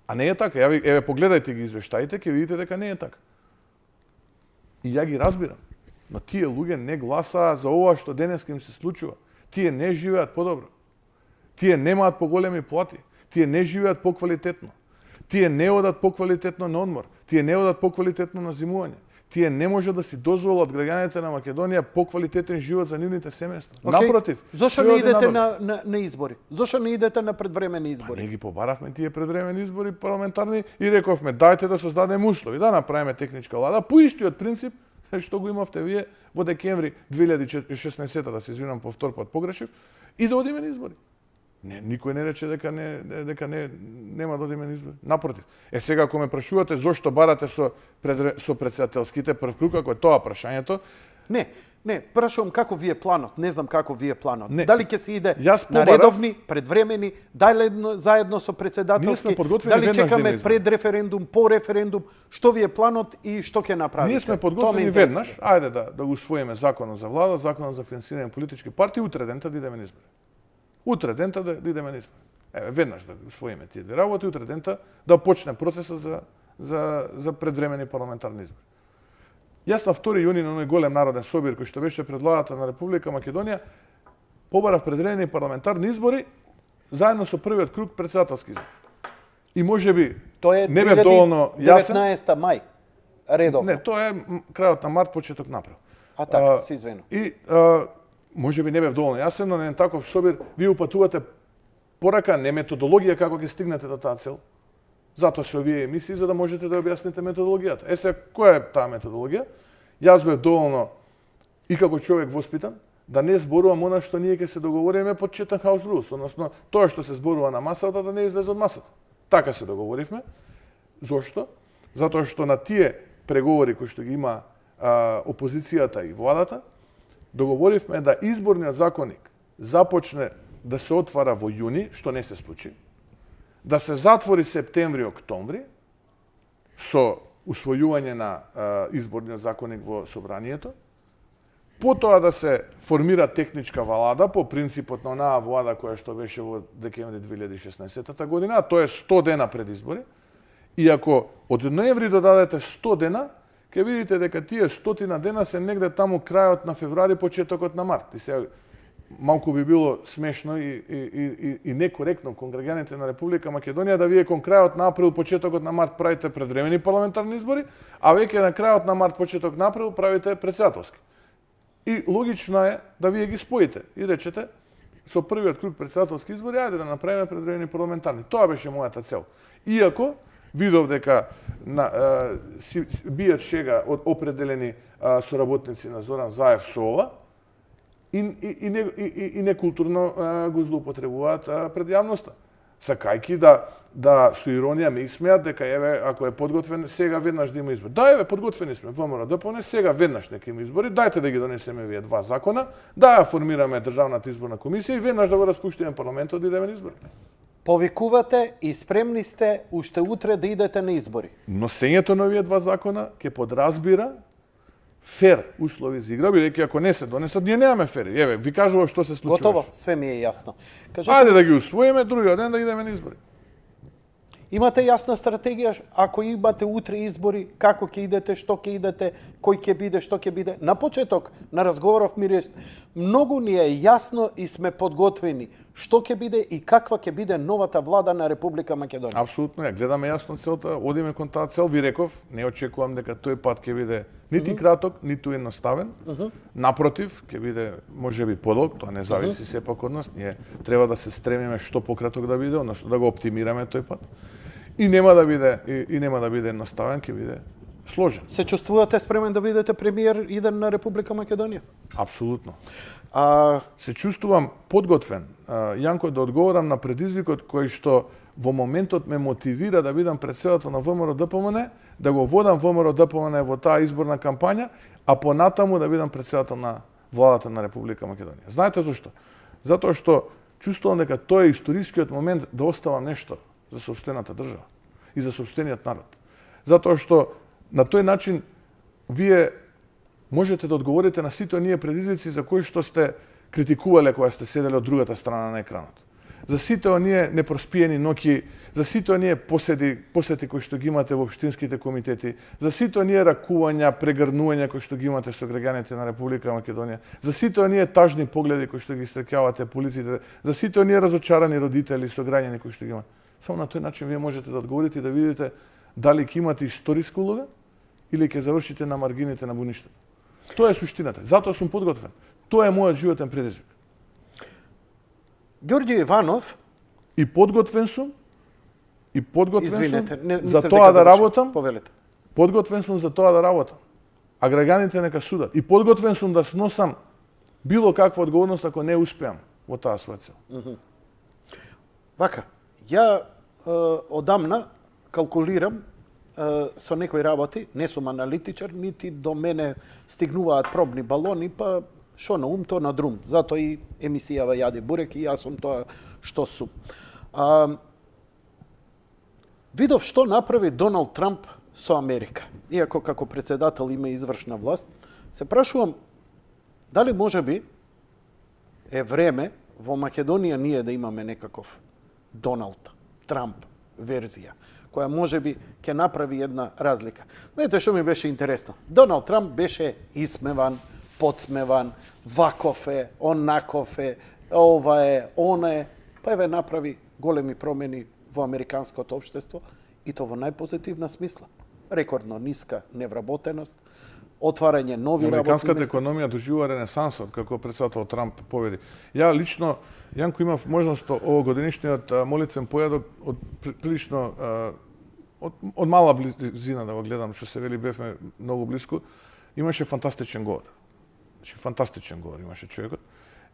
А не е така. Еве погледајте ги извештаите, ќе видите дека не е така. И ја ги разбирам. Но тие луѓе не гласаа за ова што денеска им се случува. Тие не живеат подобро. Тие немаат поголеми плати. Тие не живеат поквалитетно. Тие не одат поквалитетно на одмор. Тие не одат поквалитетно на зимување. Тие не може да си дозволат граѓаните на Македонија поквалитетен живот за нивните семејства. Напротив, зошто не идете на избори? Зошто не идете на предвремени избори? Ние ги побаравме тие предвремени избори парламентарни и рековме дајте да создадеме услови, да направиме техничка влада по истиот принцип што го имавте вие во декември 2016, да се извинам по втор пат погрешив, и да одиме на избори. Не, никој не рече дека нема да одиме на избори. Напротив. Сега ако ме прашувате зошто барате со претседателските прв круг, ако е тоа прашањето, Не, прашувам како ви е планот, не знам како ви е планот. Не. Дали ќе се иде на редовни, предвремени, дали заедно со претседателски, дали чекаме пред референдум, по референдум, што ви е планот и што ќе направите? Ние сме подготвени веднаш, ајде да го усвоиме законот за влада, законот за финансирање на политички партии, утре дента да идеме на избори. Утре дента да идеме на избори. Еве, веднаш да го усвоиме тие две работи, утре дента да почне процесот за предвремени парламентарни избори. Јас на 2 јуни на оној голем народен собир кој што беше пред владата на Република Македонија побарав предвремени парламентарни избори заедно со првиот круг претседателски избори. И можеби не бев доволно јасен. 19 мај редовно. Не, тоа е крајот на март, почеток на април. А така, се извинувам. И можеби не бев доволно јасен, но на еден таков собир вие упатувате порака, не методологија како ќе стигнете до таа цел. Затоа се овие емисии, за да можете да објасните методологијата. Сега, која е таа методологија? Јас бев доволно и како човек воспитан, да не зборувам она што ние ќе се договориме под Chatham House Rules, односно тоа што се зборува на масата да не излезе од масата. Така се договоривме. Зошто? Затоа што на тие преговори кои што ги има опозицијата и владата, договоривме да изборниот законник започне да се отвара во јуни, што не се случи, да се затвори септември-октомври со усвојување на изборниот законник во собранието, потоа да се формира техничка влада по принципот на онаа влада која што беше во декември 2016 година, а тоа е 100 дена пред избори, и ако од ноември додадете 100 дена, ќе видите дека тие 100 дена се негде таму крајот на февруари, почетокот на март. И сега малку би било смешно и некоректно кон граѓаните на Република Македонија да вие кон крајот на април, почетокот на март правите предвремени парламентарни избори, а веќе на крајот на март, почеток на април правите претседателски. И логично е да вие ги споите и речете со првиот круг претседателски избори ајде да направиме предвремени парламентарни. Тоа беше мојата цел. Иако видов дека бијат шега од определени соработници на Зоран Заев со ова, и некултурно го злоупотребуваат пред јавноста. Сакајки да со иронија ме исмеат дека еве ако е подготвен сега веднаш да има избори. Да, еве подготвени сме ВМРО ДПМН, сега веднаш нека има избори, дајте да ги донесеме вие два закона, да ја формираме државната изборна комисија и веднаш да го распуштиме парламентот да идеме на избори. Повикувате и спремни сте уште утре да идете на избори. Носењето на овие два закона ќе подразбира фер услови за игра, бидејќи ако не се донесат, ние немаме фери. Еве, ви кажувам што се случува. Готово, све ми е јасно. Ајде да ги усвоиме, другиот ден да идеме на избори. Имате јасна стратегија, ако имате утре избори, како ќе идете, што ќе идете, кој ќе биде, што ќе биде. На почеток на разговоров ми рече, многу ни е јасно и сме подготвени што ќе биде и каква ќе биде новата влада на Република Македонија. Апсолутно, ја гледаме јасно целта, одиме кон таа цел, ви реков, не очекувам дека тој пат ќе биде нити краток, ниту едноставен. Напротив, ќе биде можеби подолг, тоа не зависи сепак од нас. Ние треба да се стремиме што пократок да биде, односно да го оптимираме тој пат. И нема да биде едноставен, ќе биде сложен. Се чувствувате спремен да бидете премиер иден на Република Македонија? Апсолутно. Се чувствувам подготвен, Јанко, да одговорам на предизвикот кој што во моментот ме мотивира да бидам претседател на ВМРО ДПМН, да го водам ВМРО ДПМН во таа изборна кампања, а понатаму да бидам претседател на владата на Република Македонија. Знаете зашто? Затоа што чувствувам дека тоа е историскиот момент да оставам нешто за сопствената држава и за сопствениот народ. Затоа што на тој начин вие можете да одговорите на сите оние предизвици за кои што сте критикувале кога сте седеле од другата страна на екранот. За сите оние непроспиени ноќи, за сите оние посети кои што ги имате во општинските комитети, за сите оние ракувања, прегрнувања кои што ги имате со граѓаните на Република Македонија, за сите оние тажни погледи кои што ги истрекјавате полициите, за сите оние разочарани родители со граѓани кои што ги имате. Само на тој начин вие можете да одговорите и да видите дали ќе имате историска улога или ќе завршите на маргините на буништето. Тоа е суштината. Затоа сум подготвен. Тоа е мојот животен предизвик. Ѓорѓе Иванов и подготвен сум Извинете, за тоа да работам. Повелете. Подготвен сум за тоа да работам. А граѓаните нека судат. И подготвен сум да сносам било каква одговорност ако не успеам во таа своја цел. Вака, ја одамна калкулирам со некои работи, не сум аналитичар, нити до мене стигнуваат пробни балони, па шо на ум, то на друм. Зато и емисијава Јади Бурек и јас сум тоа што сум. Видов што направи Доналд Трамп со Америка. Иако како председател има извршна власт, се прашувам дали можеби е време во Македонија ние да имаме некаков Доналд Трамп верзија, која можеби ќе направи една разлика. Знаете што ми беше интересно? Доналд Трамп беше исмеван, подсмеван, ваков е, онаков е, ова е, она е, па еве направи големи промени во американското општество и то во најпозитивна смисла. Рекордно ниска невработеност, отварање нови работни места. Американската економија доживува ренесансот како председател Трамп победи. Ја лично, Јанко, имав можност овогодинишниот молитвен појадок од прилично од мала близина да го гледам, што се вели бевме многу блиску, имаше фантастичен говор. Фантастичен говор имаше човекот.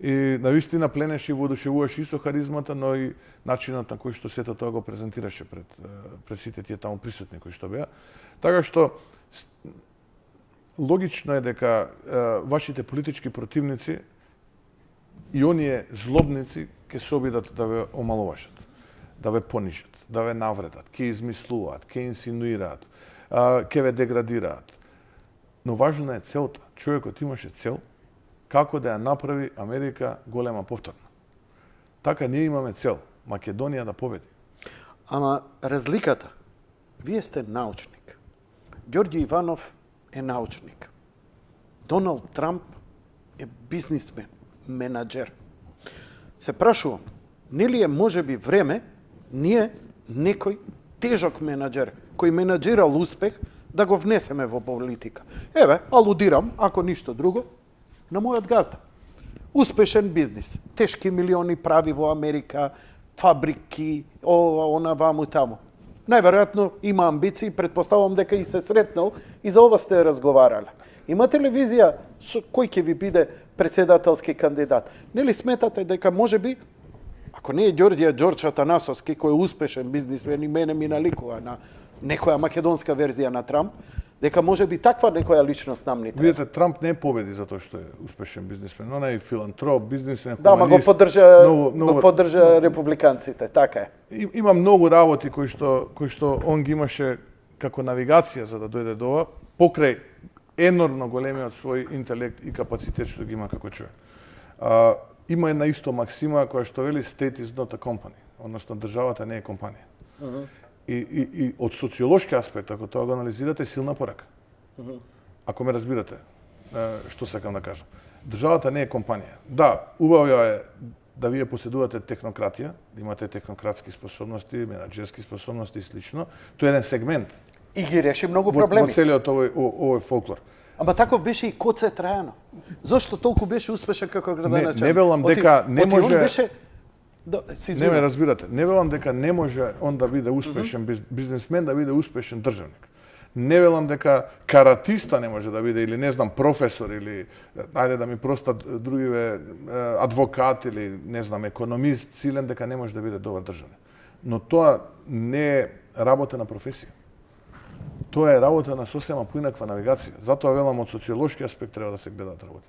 И навистина пленеше и воодушевуваше и со харизмата, но и начинот на кој што сето тоа го презентираше пред сите тие таму присутни кои што беа. Така што логично е дека вашите политички противници и оние злобници ќе се обидат да ве омаловажат, да ве понижат, да ве навредат, ќе измислуваат, ќе инсинуираат, ќе ве деградираат. Но важна е целта. Човекот имаше цел како да ја направи Америка голема повторна. Така ние имаме цел Македонија да победи. Ама разликата, вие сте научник. Ѓорѓе Иванов е научник. Доналд Трамп е бизнисмен, менаџер. Се прашувам, нели е можеби време ние некој тежок менаџер кој менаџирал успех да го внесеме во политика. Еве, алудирам, ако ништо друго, на мојот газда. Успешен бизнис, тешки милиони прави во Америка, фабрики, ова, она, ваму, таму. Најверојатно има амбиции, предпоставувам дека и се сретнал и за ова сте разговарале. Има телевизија со кој ќе ви биде председателски кандидат. Нели сметате дека можеби, ако не е Ѓорѓе Ѓорче Атанасовски, кој е успешен бизнисмен и мене ми наликува на некоја македонска верзија на Трамп, дека можеби таква некоја личност нам не треба. Видите, Трамп не победи затоа што е успешен бизнисмен, он е и филантроп, бизнисмен, да, ма го поддржа републиканците, така е. Има многу работи кои што он ги имаше како навигација за да дојде до ова, покрај енормно големиот свој интелект и капацитет што ги има како човек. Има една исто максима која што вели state is not a company, односно државата не е компанија. И од социолошки аспект, ако тоа го анализирате, силна порака. Ако ме разбирате, што сакам да кажам. Државата не е компанија. Да, убаво е да вие поседувате технократија, да имате технократски способности, менаџерски способности и слично. Тоа е еден сегмент. И ги реши многу проблеми. Во целиот овој фолклор. Ама таков беше и Коце Трајанов. Зошто толку беше успешен како градоначелник? Не велам дека не може... Не ме разбирате. Не велам дека не може он да биде успешен бизнесмен, да биде успешен државник. Не велам дека каратиста не може да биде, или не знам, професор, или, ајде да ми простат другиве, адвокат, или не знам, економист, силен, дека не може да биде добар државник. Но тоа не е работа на професија. Тоа е работа на сосема поинаква навигација. Затоа велам, од социолошки аспект треба да се гледаат работи.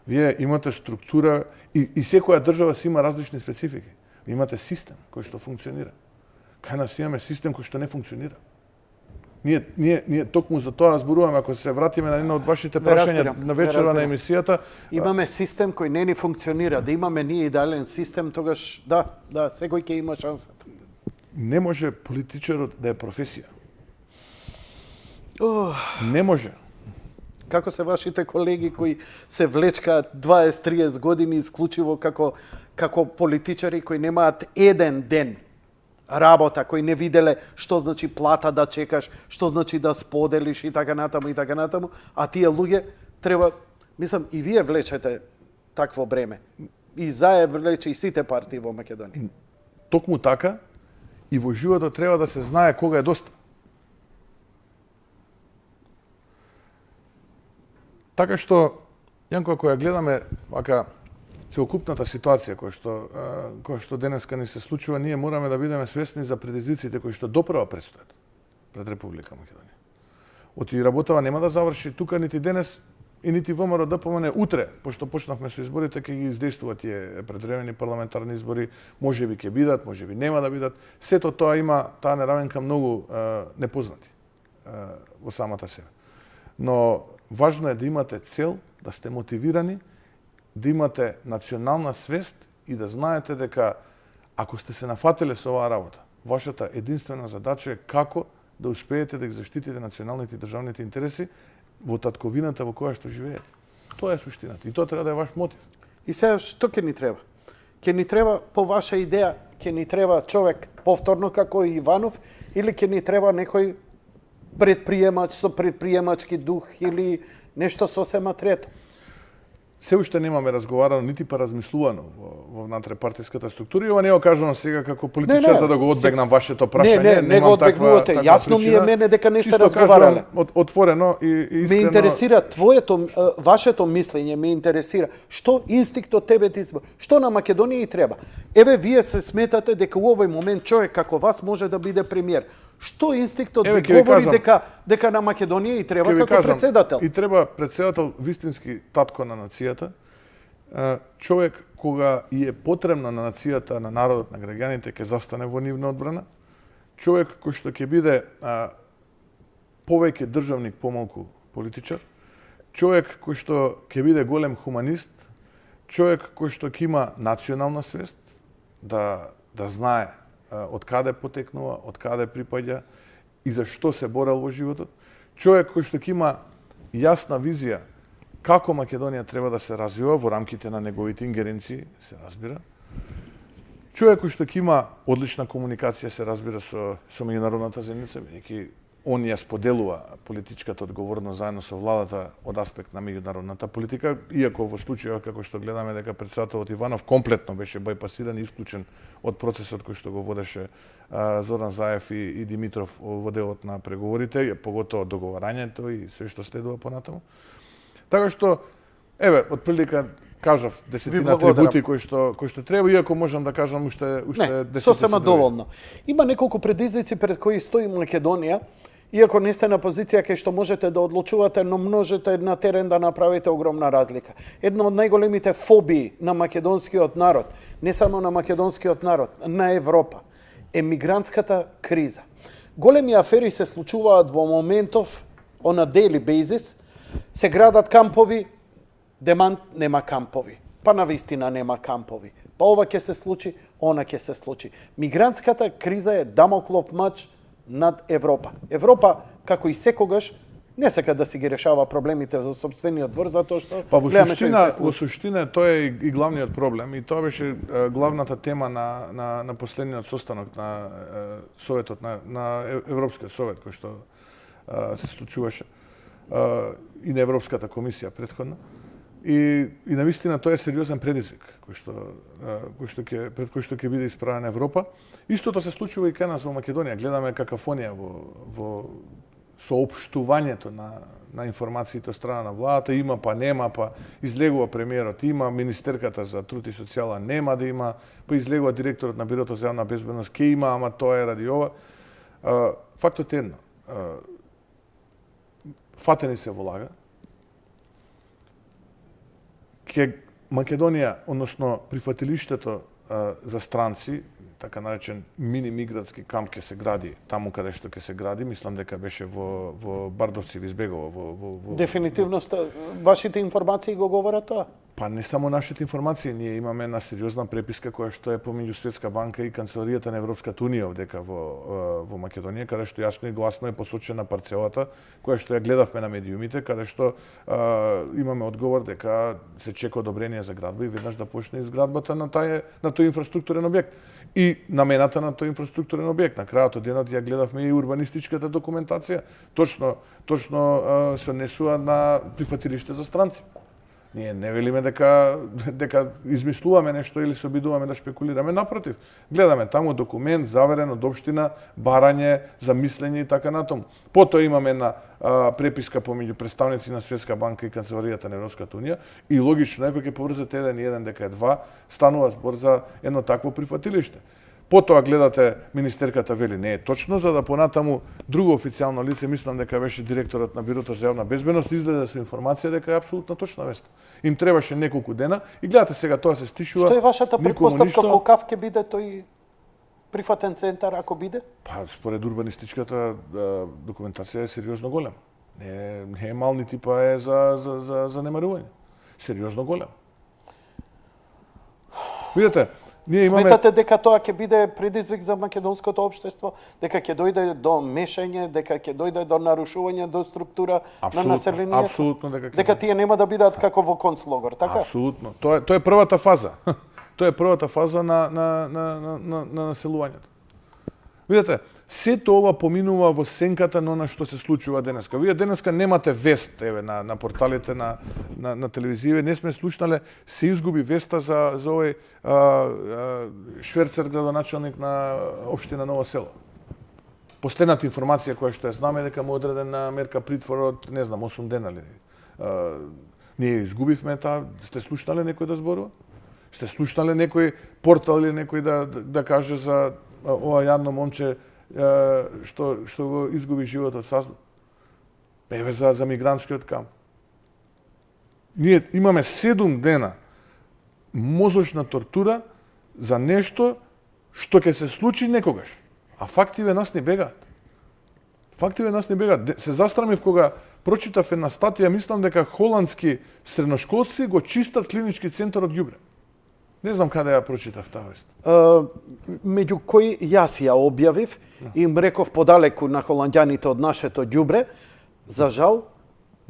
Вие имате структура и секоја држава си има различни специфики. Ви имате систем кој што функционира. Кај нас имаме систем кој што не функционира. Ние токму за тоа зборуваме, ако се вратиме на едно од вашите прашања на вечера на емисијата. Имаме систем кој не ни функционира. Да имаме ние идеален систем, тогаш да, секој ќе има шансата. Не може политичарот да е професија. Не може. Како се вашите колеги кои се влечкаат 20-30 години исклучиво како политичари кои немаат еден ден работа, кои не виделе што значи плата да чекаш, што значи да споделиш и така натаму, а тие луѓе треба, мислам, и вие влечете такво бреме. И ЗАЕ влече и сите партии во Македонија. Токму така, и во животот треба да се знае кога е доста. Така што, Јанко, ако ја гледаме вака целокупната ситуација која што денеска ни се случува, ние мораме да бидеме свесни за предизвиците кои што допрва предстојат пред Република Македонија. Оти работава нема да заврши тука нити денес и нити ВМРО ДПМН утре, пошто почнавме со изборите, ќе ги издействува тие предвремени парламентарни избори, можеби ќе бидат, можеби нема да бидат. Сето тоа има таа неравенка многу непознати во самата себе. Но важно е да имате цел, да сте мотивирани, да имате национална свест и да знаете дека ако сте се нафателе со оваа работа, вашата единствена задача е како да успеете да ги заштитите националните и државните интереси во татковината во која што живеете. Тоа е суштината и тоа треба да е ваш мотив. И сега што ќе ни треба? Ќе ни треба, по ваша идеја, ќе ни треба човек повторно како Иванов или ќе ни треба некој предприемач со предприемачки дух или нешто сосема трето? Се уште немаме разговарано, нити па размислувано во внатре-партиската структура. И ова не го кажувам сега како политичар за да го одбегнам вашето прашање. Не го одбегнувате. Јасно ми е мене дека не сте разговарале. Отворено и искрено. Ме интересира вашето мислење, ме интересира што инстинктот тебе ти избор. Што на Македонија и треба? Еве вие се сметате дека у овој момент човек како вас може да биде премиер. Што инстинктот ви говори дека на Македонија и треба како председател? И треба председател вистински татко на нацијата, човек кога и е потребна на нацијата, на народот, на граѓаните, ќе застане во нивна одбрана, човек кој што ќе биде повеќе државник, помалку политичар, човек кој што ќе биде голем хуманист, човек кој што ќе има национална свест, да знае од каде потекнува, од каде припаѓа и за што се борел во животот. Човек кој што ќе има јасна визија како Македонија треба да се развива во рамките на неговите ингеренции, се разбира. Човек кој што ќе има одлична комуникација, се разбира, со меѓународната заедница, бидејќи он ја споделува политичката одговорност заедно со владата од аспект на меѓународната политика, иако во случајот како што гледаме дека председателот Иванов комплетно беше бајпасиран и исклучен од процесот кој што го водеше Зоран Заев и Димитров во делот на преговорите, поготово договарањето и све што следува понатаму. Така што, еве, отприлика кажав десетина атрибути кои што треба, иако можам да кажам уште 10. Сосема доволно. Има неколку предизвици пред кои стои Македонија, иако не сте на позиција кај што можете да одлучувате, но можете на терен да направите огромна разлика. Една од најголемите фобии на македонскиот народ, не само на македонскиот народ, на Европа, е мигрантската криза. Големи афери се случуваат во моментов, on a daily basis, се градат кампови, демант нема кампови. Па навистина нема кампови. Па ова ќе се случи, она ќе се случи. Мигрантската криза е дамоклов мач над Европа. Европа, како и секогаш, не сака да си ги решава проблемите во собствениот двор, затоа што во суштина тоа е и главниот проблем, и тоа беше главната тема на последниот состанок на Советот, на Европскиот совет, кој што се случуваше, и на Европската комисија претходно. и навистина тоа е сериозен предизвик пред кој што ќе биде исправена Европа. Истото се случува и кај нас во Македонија. Гледаме какафонија во соопштувањето на информациите од страна на владата. Има па нема, па излегува премиерот, има министерката за труд и социјала, нема да има, па излегува директорот на Бирото за јавна безбедност, ке има, ама тоа е ради ова. Фактот е едно. Фатени се во лага. Македонија, односно прифатилиштето за странци, така наречен мини мигрантски камп ќе се гради таму каде што ќе се гради, мислам дека беше во Бардовци, Избегово, во Дефинитивно вашите информации го говорат тоа? Па не само нашите информации, ние имаме една сериозна преписка која што е помеѓу Светска банка и Канцеларијата на Европската унија овдека во Македонија, каде што јасно и гласно е посочена парцелата која што ја гледавме на медиумите, каде што имаме одговор дека се чека одобрение за градба и веднаш да почне изградбата на тој инфраструктурен објект. И намената на тој инфраструктурен објект. На крајот од денот ја гледавме и урбанистичката документација, точно се однесува на прифатилиште за странци. Ние не велиме дека измислуваме нешто или се обидуваме да шпекулираме, напротив. Гледаме таму документ заверен од општина, барање, замислење и така натаму. Потоа имаме една преписка помеѓу представници на Светска банка и Канцеларијата на Европската унија и логично е кога ќе поврзете еден и еден дека е два, станува збор за едно такво прифатилиште. Потоа гледате министерката вели не е точно, за да понатаму друго официјално лице, мислам дека беше директорот на Бирото за јавна безбедност, излезе со информација дека е апсолутно точна вест. Им требаше неколку дена и гледате сега тоа се стишува. Што е вашата претпоставка колкав ќе биде тој прифатен центар ако биде? Па според урбанистичката документација е сериозно голем. Не е мал нити па е за занемарување. Сериозно голем. Видете, Сметате дека тоа ќе биде предизвик за македонското општество, дека ќе дојде до мешање, дека ќе дојде до нарушување до структура на населението? Апсолутно дека тие нема да бидат како во концлогор, така? Апсолутно. Тоа е првата фаза. Тоа е првата фаза на населувањето. Видете, сето ова поминува во сенката на она што се случува денеска. Вие денеска немате вест, еве на порталите на телевизија, не сме слушнале, се изгуби веста за овој шверцер градоначалник на општина Ново село. Последната информација која што ја знаме дека му одредена мерка притвор од, не знам, 8 дена ли. Ние изгубивме таа, сте слушнале некој да зборува? Сте слушнале некој портал или некој да каже за ова јадно момче што го изгуби животот сазно? Еве за мигрантскиот камп. Ние имаме 7 дена мозочна тортура за нешто што ќе се случи некогаш. А фактиве нас не бегаат. Се застрамив кога прочитав една статија, мислам дека холандски средношколци го чистат клинички центар од ѓубре. Не знам каде ја прочитав таа вест. Меѓу кои јас ја објавив, им реков подалеку на холанѓаните од нашето ѓубре, за жал,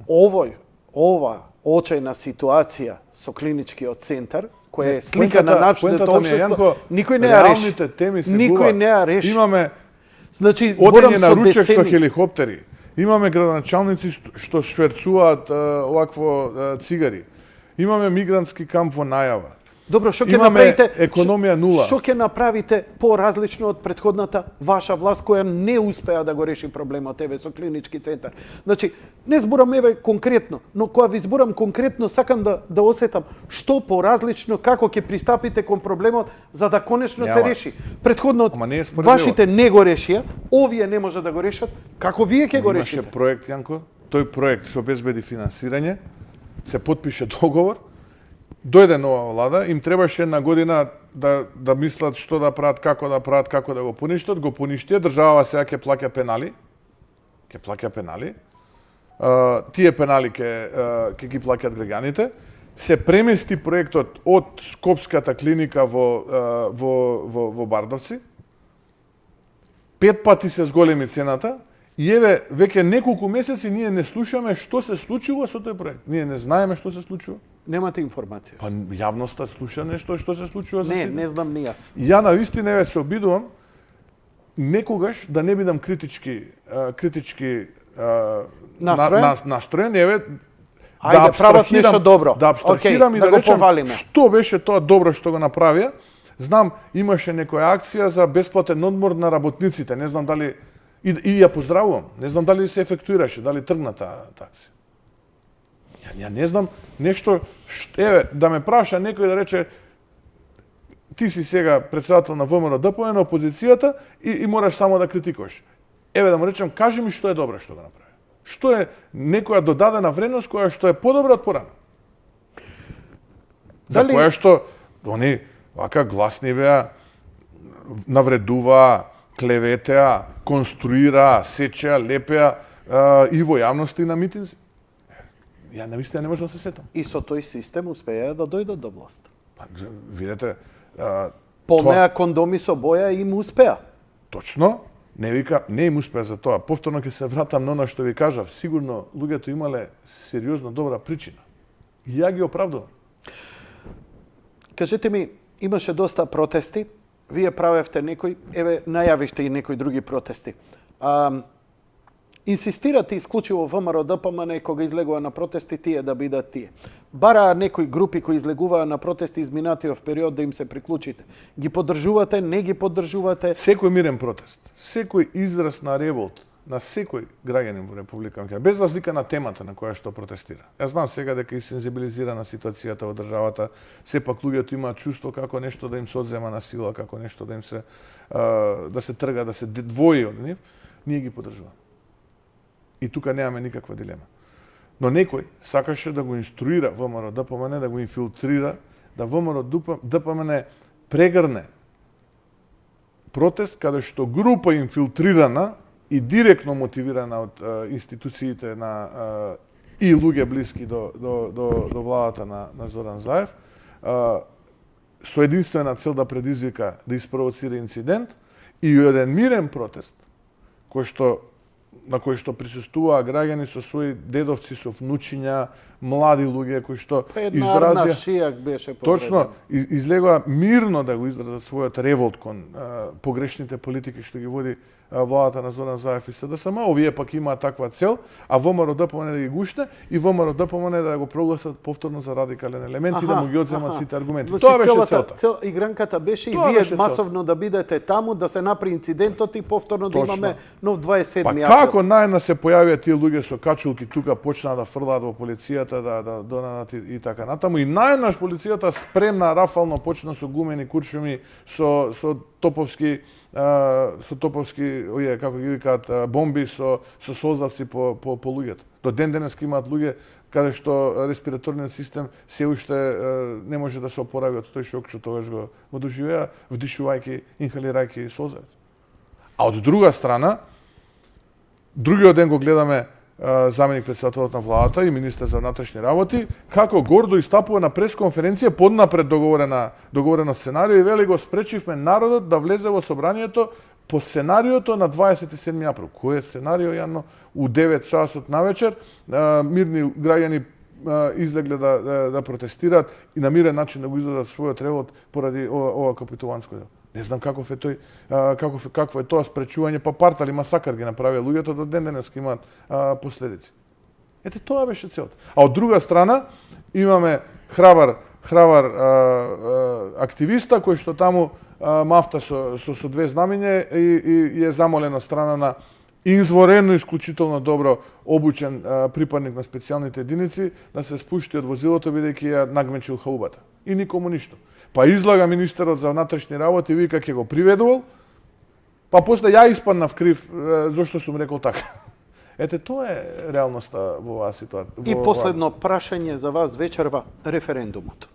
ова очајна ситуација со клиничкиот центар, која е слика на нашето општество, никој не ја реши. Никој не ја реши. Имаме одење на ручек со хеликоптери. Имаме градоначалници што шверцуваат овакво цигари. Имаме мигрантски камп во најава. Добро, што ќе направите? Економија нула. Што ќе направите поразлично од претходната ваша власт која не успеа да го реши проблемот еве со клинички центар? Значи, не зборам еве конкретно, но кога ви зборам конкретно сакам да осетам што поразлично, како ќе пристапите кон проблемот за да конечно се реши. Претходно вашите не го решија, овие не може да го решат, како вие ќе го решите? Имаше проект, Јанко, тој проект се обезбеди финансирање, се потпише договор. Дојде нова влада, им требаше една година да мислат што да прават, како да го поништат, го поништија, држава сега ќе плаќа пенали. Тие пенали ќе ги плаќаат граѓаните. Се премести проектот од Скопската клиника во Бардовци. 5 пати се зголеми цената. И еве, веќе неколку месеци ние не слушаме што се случува со тој проект. Ние не знаеме што се случува. Немате информација. Па јавноста слуша нешто што се случува за Не знам ни јас. Ја навистина еве се обидувам некогаш да не бидам критички настроен. Еве Ајде, прават нешто добро. Да абстрахирам и да го речем повалиме. што беше тоа добро што го направија. Знам, имаше некоја акција за бесплатен одмор на работниците. Не знам дали и ја поздравувам. Не знам дали се ефектуираше, дали тргна таа акција. Ја не знам нешто еве да ме праша некој да рече ти си сега председател на ВМРО-ДПМН на опозицијата и мораш само да критикуваш. Еве да му речем, кажи ми што е добро што го направи. Што е некоја додадена вредност која што е подобра од порано? За која што они вака гласни беа, навредуваа, клеветеа, конструираа, сечеа, лепеа и во јавност и на митинзи. Ја навистина не можам да се сетам. И со тој систем успеа да дојдат до власт. Па, видете, помеа кондоми со боја им успеа. Точно. Не им успеа за тоа. Повторно ќе се вратам на она што ви кажав. Сигурно луѓето имале сериозно добра причина. И ја ги оправдувам. Кажете ми, имаше доста протести. Вие правевте некои, еве, најавиште и некои други протести. Инсистирате исклучиво ВМРО-ДПМН кога излегува на протести тие да бидат тие. Бара некои групи кои излегуваа на протести изминатиот период да им се приклучите. Ги поддржувате, не ги поддржувате? Секој мирен протест, секој израз на револт на секој граѓанин во Република Македонија, без разлика на темата на која што протестира. Јас знам сега дека и сензибилизирана ситуацијата во државата, сепак луѓето имаат чувство како нешто да им се одзема на сила, како нешто да им се да се трга, да се двои од нив, ние ги поддржуваме. И тука немаме никаква дилема. Но некој сакаше да го инструира ВМРО-ДПМН, да го инфилтрира, да ВМРО-ДПМН прегрне протест каде што група инфилтрирана и директно мотивирана од институциите на и луѓе блиски до владата на Зоран Заев, со единствена цел да предизвика, да испровоцира инцидент и еден мирен протест на кој што присуствуваа граѓани со своји дедовци, со внучиња, млади луѓе кои што изразија шијак беше точно излегоа мирно да го изразат својот револт кон погрешните политики што ги води владата на Зоран Заев и СДСМ. Овие пак имаат таква цел, а ВМРО-ДПМН да ги гушне и ВМРО-ДПМН да го прогласат повторно за радикален елемент и да му ги одземат сите аргументи. Значи, тоа беше целта. Игранката беше и вие масовно да бидете таму, да се направи инцидентот и повторно да имаме нов 27 април. Па како најна се појавија тие луѓе со качулки тука, почнаа да фрлаат во полицијата, да донадат и така натаму. И најнаш полицијата спремна рафално почна со гумени куршуми, со топовски како ги викаат бомби со созавци по луѓето. До ден денеска имаат луѓе каде што респираторниот систем се уште не може да се опорави од тој шок што тогаш го доживеа, вдишувајќи, инхалирајќи созавец. А од друга страна, другиот ден го гледаме заменик председателот на владата и министер за внатрешни работи, како гордо истапува на пресконференција поднапред договорено сценарио и вели го спречивме народот да влезе во собранието по сценариото на 27 април. Кој е сценарио, Јано? У 9 часот навечер мирни граѓани излегле да протестираат и на мирен начин да го изразат својот револт поради ова капитулантско дело. Не знам какво е тоа спречување, па партали масакар ги направија луѓето, до ден денес имаат последици. Ете, тоа беше целта. А од друга страна, имаме храбар активиста кој што таму мафта со две знамиња и е замолен од страна на изворено исклучително добро обучен припадник на специјалните единици да се спушти од возилото бидејќи ја нагмечил хаубата. И никому ништо. Па излага министерот за внатрешни работи, вика ќе го приведувал, па после ја испаднав крив зошто сум рекол така. Ете, тоа е реалноста во оваа ситуација. И последно прашање за вас вечерва, референдумот.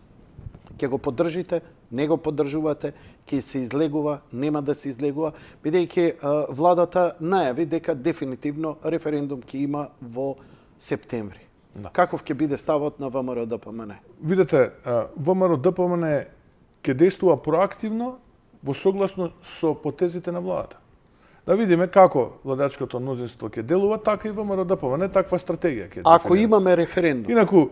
Ќе го поддржите, не го поддржувате, ќе се излегува, нема да се излегува, бидејќи владата најави дека дефинитивно референдум ќе има во септември. Да. Каков ќе биде ставот на ВМРО-ДПМН? Видете, ВМРО-ДПМН ќе действува проактивно во согласно со потезите на владата. Да видиме како владачкото мнозинство ќе делува, така и ВМРО-ДПМН таква стратегија ќе Ако имаме референдум. Инаку,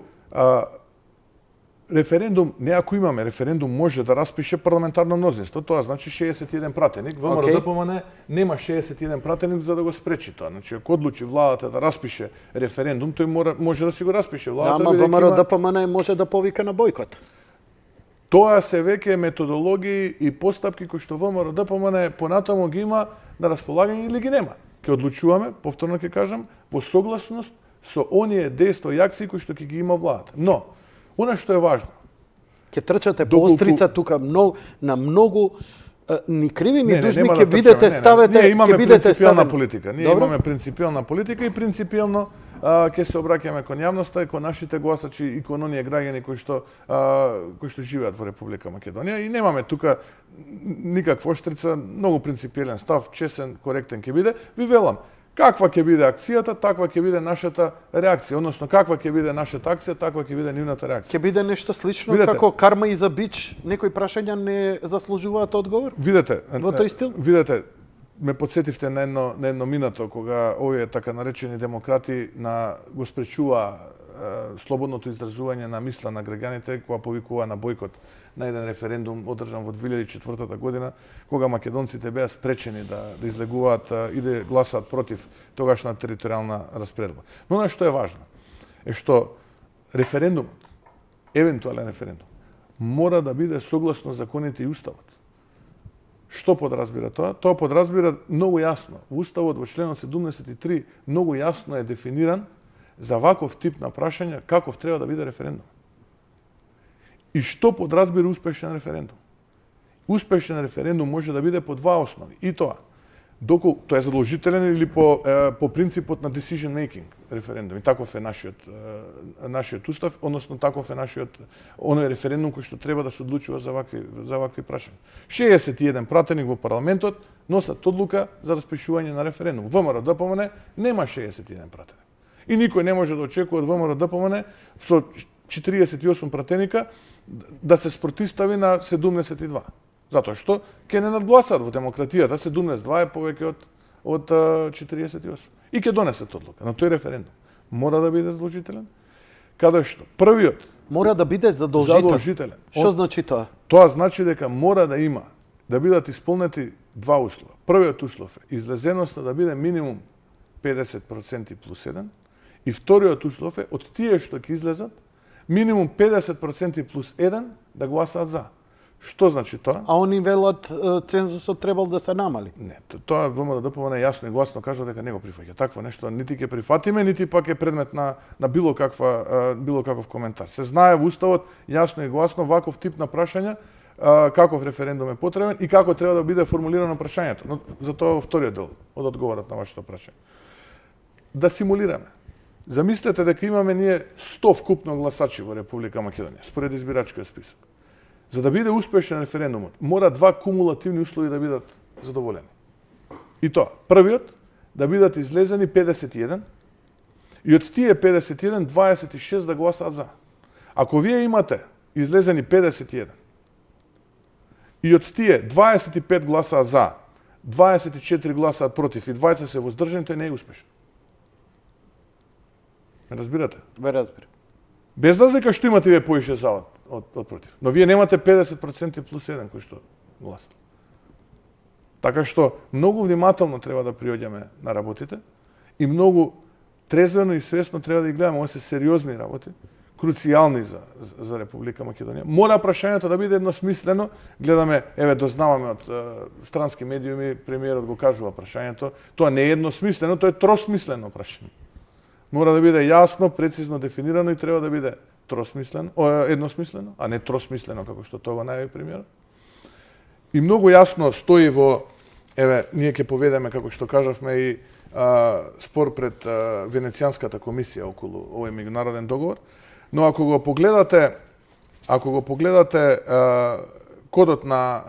референдум, не ако имаме референдум, може да распише парламентарно мнозинство, тоа значи 61 пратеник. ВМРО ДПМН нема 61 пратеник за да го спречи тоа. Значи, ако одлучи владата да распише референдум, тој може да си го распише владата. Ама ВМРО ДПМН може да повика на бојкот. Тоа се веќе методологии и постапки кои што ВМРО ДПМН понатаму ги има на располагање или ги нема. Ке одлучуваме, повторно ќе кажам, во согласност со оние дејства и акции кои што ќе ги има владата. Но она што е важно. Ќе трчате по острица тука на многу ни криви ни дужни ќе бидете ставете, ние имаме принципијална политика. Ние Добро? имаме принципијална политика и принципијално ќе се обраќаме кон јавноста и кон нашите гласачи и кон оние граѓани кои што живеат во Република Македонија и немаме тука никаква оштрица, многу принципијален став, чесен, коректен ќе биде. Ви велам, каква ќе биде акцијата, таква ќе биде нашата реакција, односно каква ќе биде нашата акција, таква ќе биде нивната реакција. Ќе биде нешто слично Видете, како карма и за бич, некои прашања не заслужуваат одговор? Видете, Во тој стил? Видете, ме подсетивте на едно минато кога овие така наречени демократи го спречува слободното изразување на мисла на граѓаните кога повикува на бојкот на еден референдум одржан во 2004 година, кога македонците беа спречени да излегуваат и да гласаат против тогашна територијална распредба. Но она што е важно е што референдумот, евентуален референдум, мора да биде согласно законите и уставот. Што подразбира тоа? Тоа подразбира многу јасно. Во уставот во членот 73 многу јасно е дефиниран за ваков тип на прашања каков треба да биде референдум. И што подразбира успешен референдум? Успешен референдум може да биде по два основи. И тоа, доколку тоа е задолжителен или по принципот на decision making референдум. И таков е нашиот устав, односно таков е оној референдум кој што треба да се одлучува за вакви прашања. 61 пратеник во парламентот носат одлука за распишување на референдум. ВМРО ДПМН нема 61 пратеник. И никој не може да очекува од ВМРО ДПМН со 48 пратеника да се спротивстави на 72. Затоа што ќе не надгласаат во демократијата, 72 е повеќе од 48. И ќе донесат одлука на тој референдум. Мора да биде задолжителен, каде што првиот мора да биде задолжителен. Што значи тоа? Тоа значи дека мора да има, да бидат исполнети два услова. Првиот услов е излезеноста да биде минимум 50% плюс 1 и вториот услов е од тие што ќе излезат минимум 50% плюс 1 да гласаат за. Што значи тоа? А они велат цензусот требал да се намали. Не, тоа ВМРО ДПМН јасно и гласно кажа дека не го прифаќа. Такво нешто нити ќе прифатиме, нити пак е предмет на било каков коментар. Се знае во уставот јасно и гласно ваков тип на прашања каков референдум е потребен и како треба да биде формулирано прашањето. Но за тоа во вториот дел од одговорот на вашето прашање. Да симулираме. Замислете дека имаме ние 100 вкупно гласачи во Република Македонија според избирачкиот список. За да биде успешен референдумот, мора два кумулативни услови да бидат задоволени. И тоа, првиот, да бидат излезени 51, и од тие 51, 26 да гласаат за. Ако вие имате излезени 51, и од тие 25 гласаат за, 24 гласаат против и 20 се воздржани, тој не е успешен. Ме разбирате? Ве разбирам. Без разлика што имате вие поише за од против. Но вие немате 50% плюс 1 кои што гласат. Така што многу внимателно треба да приоѓаме на работите и многу трезвено и свесно треба да ги гледаме. Ова се сериозни работи, круцијални за Република Македонија. Мора прашањето да биде едносмислено. Гледаме, дознаваме од странски медиуми, премиерот го кажува прашањето. Тоа не е едносмислено, тоа е тросмислено прашање. Мора да биде јасно, прецизно дефинирано и треба да биде едносмислено, а не тросмислено, како што тоа го најави премиерот. И многу јасно стои во, ние ќе поведеме, како што кажавме, и спор пред Венецијанската комисија околу овој меѓународен договор, но ако го погледате кодот на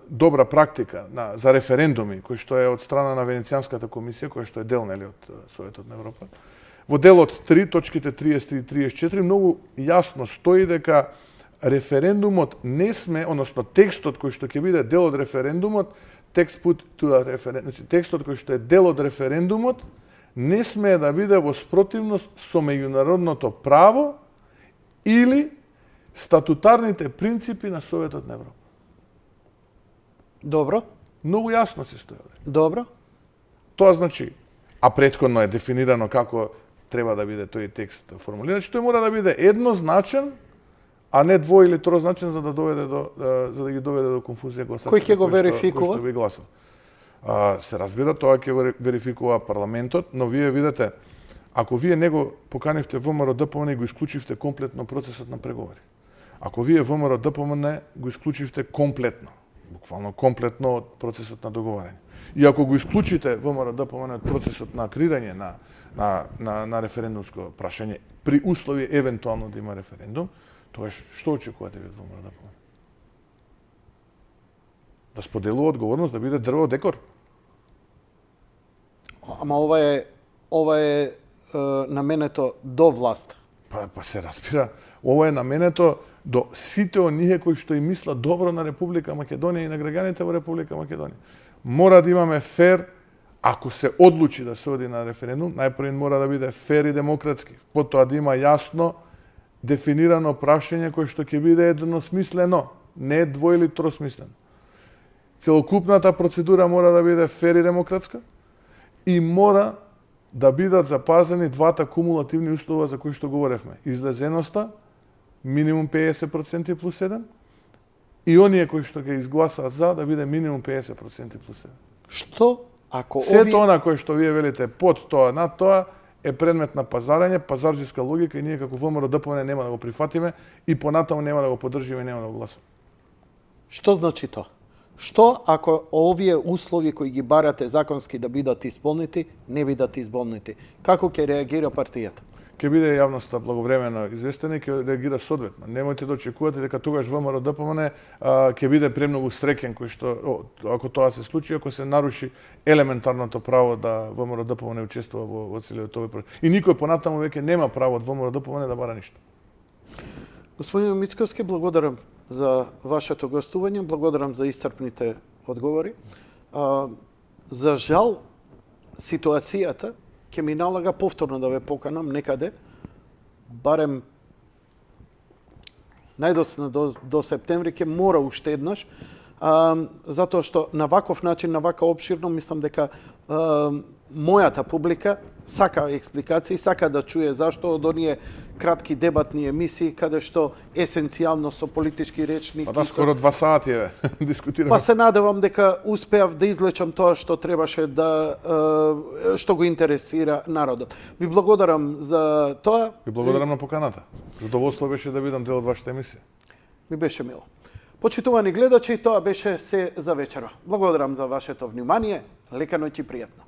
добра практика за референдуми, кој што е од страна на Венецијанската комисија, кој што е дел од Советот на Европа, во делот 3, точките 33 и 34, многу јасно стои дека референдумот не сме, односно текстот кој што ќе биде дел од референдумот, текстот кој што е дел од референдумот, не сме да биде во спротивност со меѓународното право или статутарните принципи на Советот на Европа. Добро, Многу јасно се стоеле. добро. Тоа значи, а претходно е дефинирано како треба да биде тој текст формулиран, тој мора да биде еднозначен, а не дво или трозначен за да ги доведе до конфузија гласачите. Кој ќе го верификува? Кој што би гласал. Се разбира, тоа ќе го верификува парламентот, но вие видите, ако вие не го поканивте ВМРО ДПМН и го исклучивте комплетно процесот на преговори, ако вие ВМРО ДПМН го исклучивте комплетно, буквално комплетно од процесот на договарање, и ако го исклучите ВМРО ДПМН од процесот на креирање на референдумско прашање, при услови евентуално да има референдум, тоа што очекувате ви од ВМРО ДПМН? Да споделува одговорност, да биде дрво декор? Ама ова е наменето до власт. Па се разбира, ова е наменето до сите оние кои што им мислат добро на Република Македонија и на граѓаните во Република Македонија. Мора да имаме фер, ако се одлучи да се оди на референдум, најпрво мора да биде фер и демократски. Потоа да има јасно дефинирано прашање кое што ќе биде едносмислено, не дво или тросмислено. Целокупната процедура мора да биде фер и демократска и мора да бидат запазени двата кумулативни услова за кои што говоревме. Излезеноста, минимум 50% плюс 1, и оние кои што ќе изгласаат за да биде минимум 50% плюс 1. Што ако Сето она кое што вие велите под тоа, над тоа, е предмет на пазарање, пазарџиска логика и ние како ВМРО ДПМН нема да го прифатиме и понатаму нема да го поддржиме и нема да го гласаме. Што значи тоа? Што ако овие услови кои ги барате законски да бидат исполнети, не бидат исполнети? Како ќе реагира партијата? Ќе биде јавноста благовремено известена и ќе реагира соодветно. Немојте да очекувате дека тогаш ВМРО ДПМН ќе биде премногу среќен кој што ако тоа се случи, ако се наруши елементарното право да ВМРО ДПМН учествува во целиот овој процес. И никој понатаму веќе нема право од ВМРО ДПМН да бара ништо. Господин Мицковски, благодарам за вашето гостување, благодарам за исцрпните одговори. За жал, ситуацијата ќе ми налага повторно да ве поканам некаде, барем најдосна до септември, ќе мора уште еднаш, затоа што на ваков начин, на вака обширно, мислам дека мојата публика сака експликации, сака да чуе зашто од оние кратки дебатни емисии, каде што есенцијално со политички речник... Па да, скоро 2 сати дискутираме. Па се надевам дека успеав да излечам тоа што требаше што го интересира народот. Ви благодарам за тоа. Ви благодарам на поканата. Задоволство беше да бидам дел од вашата емисија. Ми беше мило. Почитувани гледачи, тоа беше се за вечера. Благодарам за вашето внимание. Лека ноќ и пријатно.